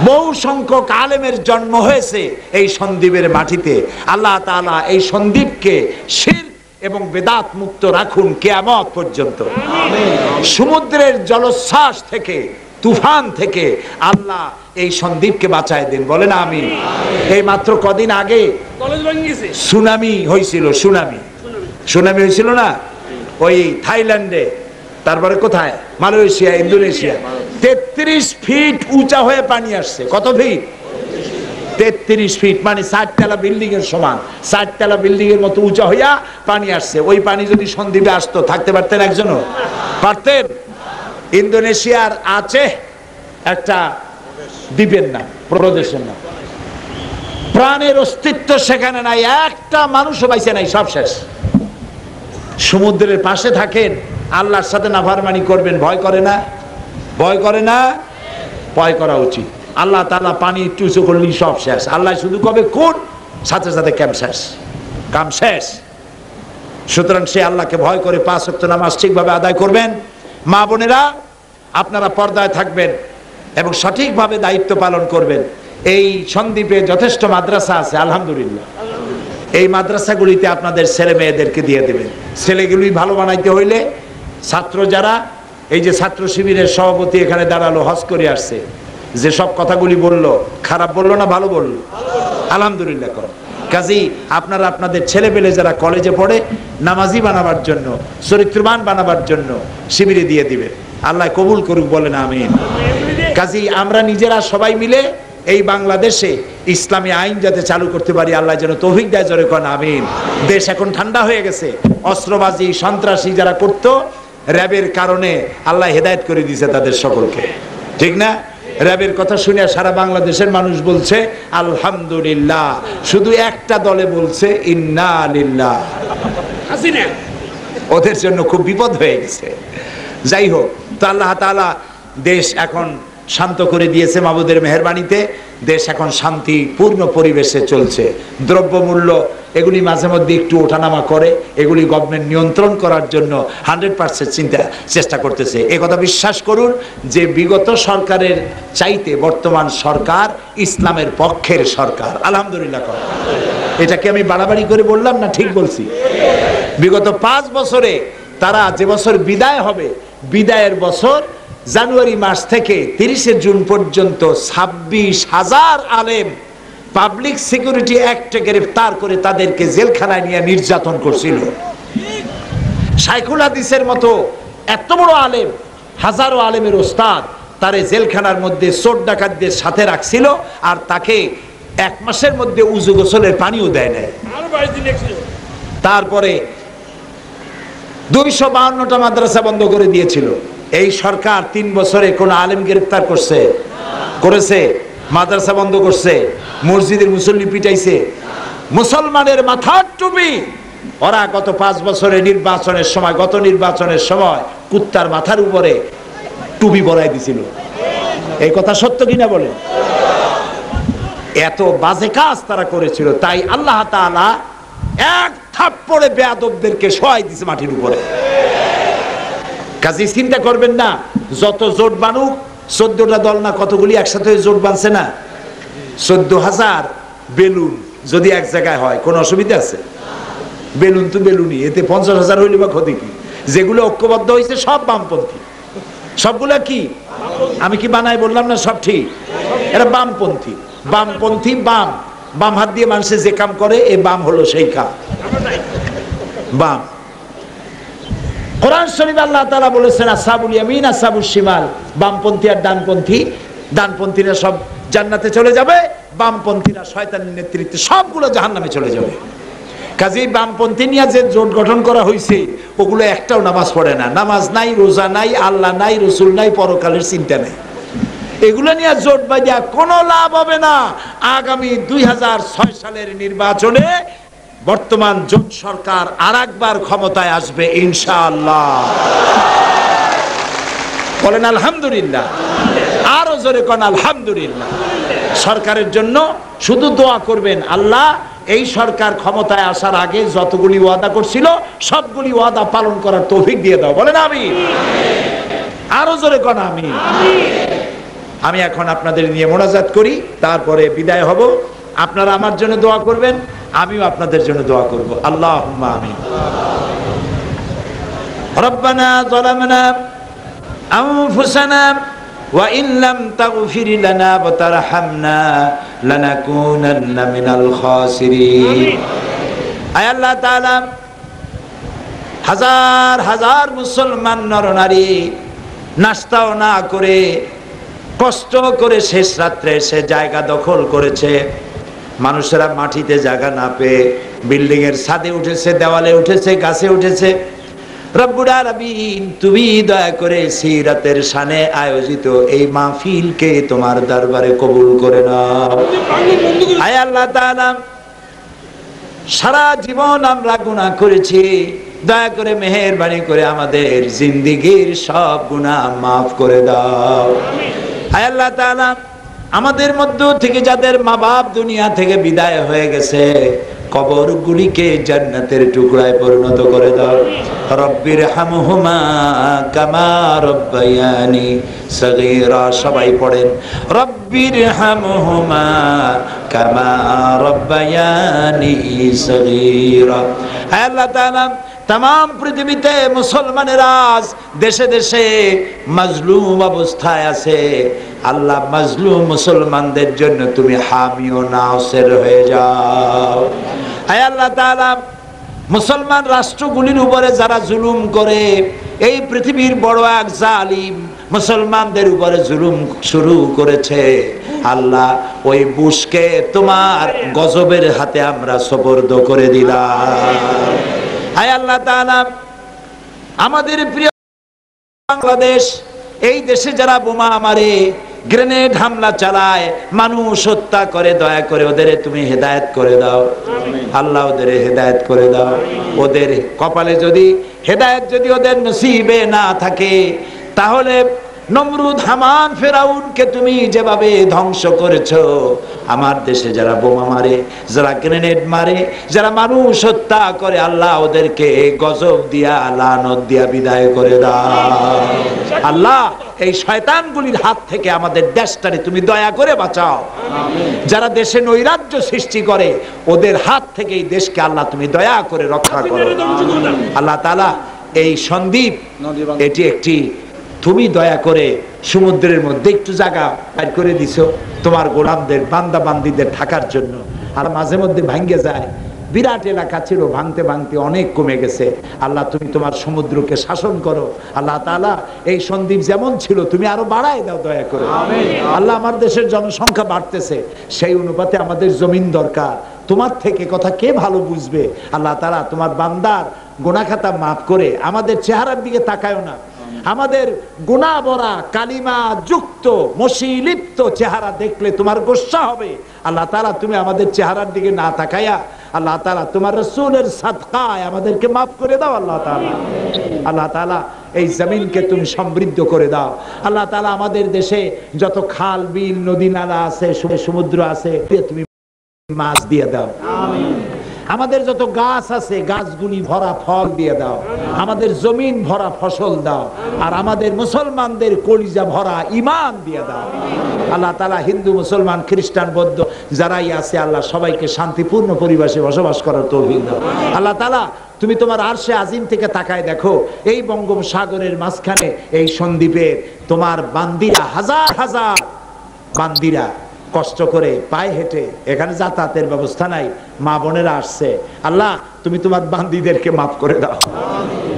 বহু সংখ্যক আলেমের জন্ম হয়েছে এই সন্দ্বীপের মাটিতে। আল্লাহ তাআলা এই সন্দ্বীপকে শিরক এবং বেদাত মুক্ত রাখুন কিয়ামত পর্যন্ত। সমুদ্রের জলোচ্ছ্বাস থেকে, তুফান থেকে আল্লাহ এই সন্দ্বীপকে বাঁচায় দিন, বলেন আমিন। এই মাত্র কদিন আগে সুনামি হয়েছিল, সুনামি হয়েছিল না, ওই থাইল্যান্ডে, তারপরে কোথায়, মালয়েশিয়া, ইন্দোনেশিয়া। 33 ফিট উঁচা হয়ে পানি আসছে। কত ফিট? 33 ফিট, মানে 4 তলা বিল্ডিং এর সমান, 4 তলা বিল্ডিং এর মতো উঁচা হইয়া পানি আসছে। ওই পানি যদি সন্দ্বীপে আসতো, থাকতে পারতেন একজনও? পারতেন? ইন্দোনেশিয়ার আছে একটা দ্বীপের নাম, প্রদেশের নাম, প্রাণের অস্তিত্ব সেখানে নাই, একটা মানুষও বাইছে নাই, সব শেষ। সমুদ্রের পাশে থাকেন, আল্লাহর সাথে নাফরমানি করবেন, ভয় করে না? ভয় করে না? ভয় করা উচিত। আল্লাহ তাআলা পানি একটু উঁচু করলেই সব শেষ। আল্লাহ শুধু কবে কোন, সাথে সাথে কাম শেষ, কাম শেষ। সুতরাং সে আল্লাহকে ভয় করে 5 ওয়াক্ত নামাজ ঠিকভাবে আদায় করবেন। মা বোনেরা, আপনারা পর্দায় থাকবেন এবং সঠিকভাবে দায়িত্ব পালন করবেন। এই সন্দ্বীপে যথেষ্ট মাদ্রাসা আছে, আলহামদুলিল্লাহ। এই মাদ্রাসাগুলিতে আপনাদের ছেলে মেয়েদেরকে দিয়ে দেবেন। ছেলেগুলি ভালো বানাইতে হইলে ছাত্র যারা, এই যে ছাত্র শিবিরের সভাপতি এখানে দাঁড়ালো, হজ করে আসছে, যে সব কথাগুলি বললো, খারাপ বললো না ভালো বললো? আলহামদুলিল্লাহ করো। কাজী আপনারা আপনাদের ছেলে পেলে যারা কলেজে পড়ে, নামাজি বানাবার জন্য, চরিত্রবান বানাবার জন্য শিবিরে দিয়ে দিবেন। আল্লাহ কবুল করুক, বলেন আমিন। কাজী আমরা নিজেরা সবাই মিলে এই বাংলাদেশে ইসলামী আইন যাতে চালু করতে পারি, আল্লাহ যেন তৌফিক দেয়, জোরে কোন আমিন। দেশ এখন ঠান্ডা হয়ে গেছে। অস্ত্রবাজি, সন্ত্রাসী যারা করতো, র্যাবের কারণে আল্লাহ হেদায়েত করে দিয়েছে তাদের সকলকে, ঠিক না? র্যাবের কথা শুনে সারা বাংলাদেশের মানুষ বলছে আলহামদুলিল্লাহ। শুধু একটা দলে বলছে ইন্না লিল্লাহ। ওদের জন্য খুব বিপদ হয়ে গেছে। যাই হোক, তো আল্লাহ তাআলা দেশ এখন শান্ত করে দিয়েছে মাবুদের মেহেরবানিতে। দেশ এখন শান্তিপূর্ণ পরিবেশে চলছে। দ্রব্যমূল্য এগুলি মাঝে মধ্যে একটু ওঠানামা করে, এগুলি গভর্নমেন্ট নিয়ন্ত্রণ করার জন্য 100% চেষ্টা করতেছে। এ কথা বিশ্বাস করুন যে বিগত সরকারের চাইতে বর্তমান সরকার ইসলামের পক্ষের সরকার, আলহামদুলিল্লাহ। এটাকে আমি বাড়াবাড়ি করে বললাম না, ঠিক বলছি? বিগত 5 বছরে তারা, যে বছর বিদায় হবে, বিদায়ের বছর জানুয়ারি মাস থেকে 30শে জুন পর্যন্ত 26,000 আলেম পাবলিক সিকিউরিটি অ্যাক্টে গ্রেফতার করে তাদেরকে জেলখানায় নিয়ে নির্যাতন করছিল। শাইখুল হাদিসের মতো এত বড় আলেম, হাজারো আলেমের ওস্তাদ, তারে জেলখানার মধ্যে চোর ডাকাতদের সাথে রাখছিল, আর তাকে 1 মাসের মধ্যে উযু গোসলের পানিও দেয় নাই। তারপরে 252টা মাদ্রাসা বন্ধ করে দিয়েছিল। এই সরকার 3 বছরে কোন আলেম গ্রেফতার করেছে? মাদ্রাসা বন্ধ করছে, মসজিদের মুসল্লি পিটাইছে, মুসলমানের মাথার টুপি ওরা গত 5 বছরে নির্বাচনের সময়, গত নির্বাচনের সময় কুত্তার মাথার উপরে টুপি বরাই দিছিল। এই কথা সত্য কিনা বলেন? এত বাজে কাজ তারা করেছিল। তাই আল্লাহ তাআলা এক থাপ্পড়ে বেয়াদবদেরকে শোয়াই দিয়েছে মাটির উপরে। কাজে চিন্তা করবেন না, যত জোট বানুক, 14টা দল না কতগুলি একসাথে জোট বানছে না, 14,000 বেলুন যদি এক জায়গায় হয় কোনো অসুবিধা আছে? বেলুন তো বেলুনই, এতে 50,000 হইলে বা ক্ষতি কি? যেগুলো ঐক্যবদ্ধ হয়েছে সব বামপন্থী। সবগুলা কি আমি কি বানাই বললাম না? সব ঠিক, এরা বামপন্থী। বামপন্থী, বাম, বাম হাত দিয়ে মানুষের যে কাম করে, এই বাম হলো সেই কাম, বাম। কোরআন শরীফে আল্লাহ তাআলা বলেছেন আসহাবুল ইয়ামিন আসহাবুশ শিমাল, বামপন্থী আর ডানপন্থী। ডানপন্থীরা সব জান্নাতে চলে যাবে, বামপন্থীরা শয়তানের নেতৃত্বে সবগুলো জাহান্নামে চলে যাবে। কাজেই বামপন্থী নিয়ে যে জোট গঠন করা হয়েছে, ওগুলো একটাও নামাজ পড়ে না। নামাজ নাই, রোজা নাই, আল্লাহ নাই, রসুল নাই, পরকালের চিন্তা নাই। এগুলো নিয়ে জোট বাঁধিয়া কোনো লাভ হবে না। আগামী 2006 সালের নির্বাচনে বর্তমান জোট সরকার আরেকবার ক্ষমতায় আসবে ইনশাআল্লাহ। বলেন আলহামদুলিল্লাহ, আরো জোরে কোন আলহামদুলিল্লাহ। সরকারের জন্য শুধু দোয়া করবেন, আল্লাহ এই সরকার ক্ষমতায় আসার আগে যতগুলি ওয়াদা করছিল সবগুলি ওয়াদা পালন করার তৌফিক দিয়ে দাও। বলেন আমিন, আরো জোরে কোন আমিন। আমি এখন আপনাদের নিয়ে মোনাজাত করি, তারপরে বিদায় হব। আপনারা আমার জন্য দোয়া করবেন। আমিও আপনাদের জন্য দোয়া করব। আল্লাহুম্মা আমিন। রব্বানা যালামনা আনফুসানা ওয়া ইন লাম তাগফির লানা ওয়া তারহামনা লানাকুনান্না মিনাল খাসিরিন। আয় আল্লাহ তাআলা, হাজার হাজার মুসলমান নরনারী নাস্তাও না করে কষ্ট করে শেষ রাত্রে সে জায়গা দখল করেছে। মানুষেরা মাটিতে জায়গা না পেয়ে বিল্ডিং এর ছাদে উঠেছে, দেওয়ালে উঠেছে, গাছে উঠেছে। রব্বুল আলামিন, তুমি দয়া করে সেই রাতের শানে আয়োজিত এই মাহফিলকে তোমার দরবারে কবুল করে নাও। আয় আল্লাহ তাআলা, সারা জীবন আমরা গুনাহ করেছি, দয়া করে মেহেরবানি করে আমাদের জিন্দেগীর সব গুনাহ মাফ করে দাও। আয় আল্লাহ তাআলা, আমাদের মধ্য থেকে যাদের মা বাপ দুনিয়া থেকে বিদায় হয়ে গেছে, কবরগুলিকে জান্নাতের টুকরায় পরিণত করে দাও। রব্বির হামহুমা কামা রব্বায়ানি সগীরা। সবাই পড়েন, রব্বির হামহুমা কামা রব্বায়ানি সগীরা। হে আল্লাহ তাআলা, तमाम পৃথিবীতে মুসলমানেরা দেশে দেশে মাজলুম অবস্থায় আছে। আল্লাহ, মাজলুম মুসলমানদের জন্য তুমি হামি ও নাসির হয়ে যাও। হে আল্লাহ তাআলা, মুসলমান রাষ্ট্রগুলির উপরে যারা জুলুম করে, এই পৃথিবীর বড় এক জালিম মুসলমানদের উপরে জুলুম শুরু করেছে, আল্লাহ ওই বুশকে তোমার গজবের হাতে আমরা সুপর্দ করে দিলাম। হায় আল্লাহ তাআলা, আমাদের প্রিয় বাংলাদেশ, এই দেশে যারা বোমা মারে, গ্রেনেড হামলা চালায়, মানুষ হত্যা করে, দয়া করে ওদের তুমি হেদায়েত করে দাও। আল্লাহ ওদের হেদায়েত করে দাও। ওদের কপালে যদি হেদায়েত যদি ওদের নসিবে না থাকে, তাহলে নমরুদ, হামান, ফেরাউনকে তুমি যেভাবে ধ্বংস করেছো, আমার দেশে যারা বোমা মারে, যারা গ্রেনেড মারে, যারা মানুষ হত্যা করে, আল্লাহ ওদেরকে গজব দিয়া, লানত দিয়া বিদায় করে দাও। আল্লাহ, এই শয়তানগুলির হাত থেকে আমাদের দেশটারে তুমি দয়া করে বাঁচাও। যারা দেশে নৈরাজ্য সৃষ্টি করে, ওদের হাত থেকে এই দেশকে আল্লাহ তুমি দয়া করে রক্ষা করো। আল্লাহ তাআলা, এই সন্দ্বীপ, এটি একটি তুমি দয়া করে সমুদ্রের মধ্যে একটু জায়গা বের করে দিছো তোমার গোলামদের, বান্দা বান্দীদের থাকার জন্য। আর মাঝে মধ্যে ভাঙ্গে যায়, বিরাট এলাকা ছিল, ভাঙতে ভাঙতে অনেক কমে গেছে। আল্লাহ, তুমি তোমার সমুদ্রকে শাসন করো। আল্লাহ তাআলা, এই সন্দ্বীপ যেমন ছিল তুমি আরো বাড়ায় দাও দয়া করে। আল্লাহ, আমার দেশের জনসংখ্যা বাড়তেছে, সেই অনুপাতে আমাদের জমিন দরকার। তোমার থেকে কথা কে ভালো বুঝবে? আল্লাহ তাআলা, তোমার বান্দার গুনাহ খাতা মাফ করে আমাদের চেহারার দিকে তাকায়ও না। আমাদের গুনাহ ভরা, কালিমা যুক্ত, মসিলিপ্ত চেহারা দেখলে তোমার গোসা হবে। আল্লাহ তাআলা, তুমি আমাদের চেহারার দিকে না তাকায়া, আল্লাহ তাআলা তোমার রাসূলের সাদকায় আমাদেরকে মাফ করে দাও। আল্লাহ তাআলা, আল্লাহ তাআলা, এই জমিনকে তুমি সমৃদ্ধ করে দাও। আল্লাহ তাআলা, আমাদের দেশে যত খাল, বিল, নদী, নালা আছে, সমুদ্র আছে, তুমি মাছ দিয়ে দাও। আমাদের যত গাছ আছে, গাছগুলি ভরা ফল দিয়ে দাও। আমাদের জমিন ভরা ফসল দাও। আর আমাদের মুসলমানদের কলিজা ভরা ঈমান দিয়ে দাও। আল্লাহ তাআলা, হিন্দু, মুসলমান, খ্রিস্টান, বৌদ্ধ যারাই আছে, আল্লাহ সবাইকে শান্তিপূর্ণ পরিবেশে বসবাস করার তৌফিক দাও। আল্লাহ তাআলা, তুমি তোমার আরশে আজিম থেকে তাকায় দেখো, এই বঙ্গোপসাগরের মাঝখানে এই সন্দ্বীপের তোমার বান্দিরা, হাজার হাজার বান্দিরা কষ্ট করে পায়ে হেঁটে, এখানে যাতায়াতের ব্যবস্থা নাই, মা বোনেরা আসছে। আল্লাহ, তুমি তোমার বান্দীদেরকে মাফ করে দাও।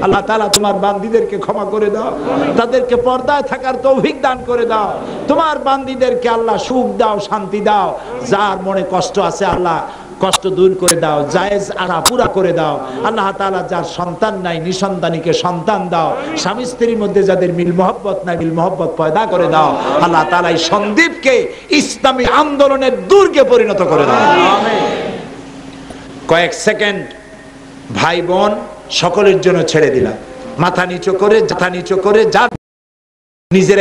আল্লাহ তাআলা, তোমার বান্দীদেরকে ক্ষমা করে দাও, তাদেরকে পর্দায় থাকার তৌফিক দান করে দাও। তোমার বান্দীদেরকে আল্লাহ সুখ দাও, শান্তি দাও। যার মনে কষ্ট আছে, আল্লাহ কষ্ট দূর করে দাও, জায়েজ আরা পুরা করে দাও। আল্লাহ তাআলা, যার সন্তান নাই, নিঃসন্তানীকে সন্তান দাও। স্বামী স্ত্রীর মধ্যে যাদের মিল মহব্বত নাই, মিল মহব্বত পয়দা করে দাও। আল্লাহ তাআলা, এই সন্দ্বীপকে ইসলামী আন্দোলনের দুর্গে পরিণত করে দাও। কয়েক সেকেন্ড ভাই বোন সকলের জন্য ছেড়ে দিলাম, মাথা নিচু করে, যাথা নিচু করে, যার নিজের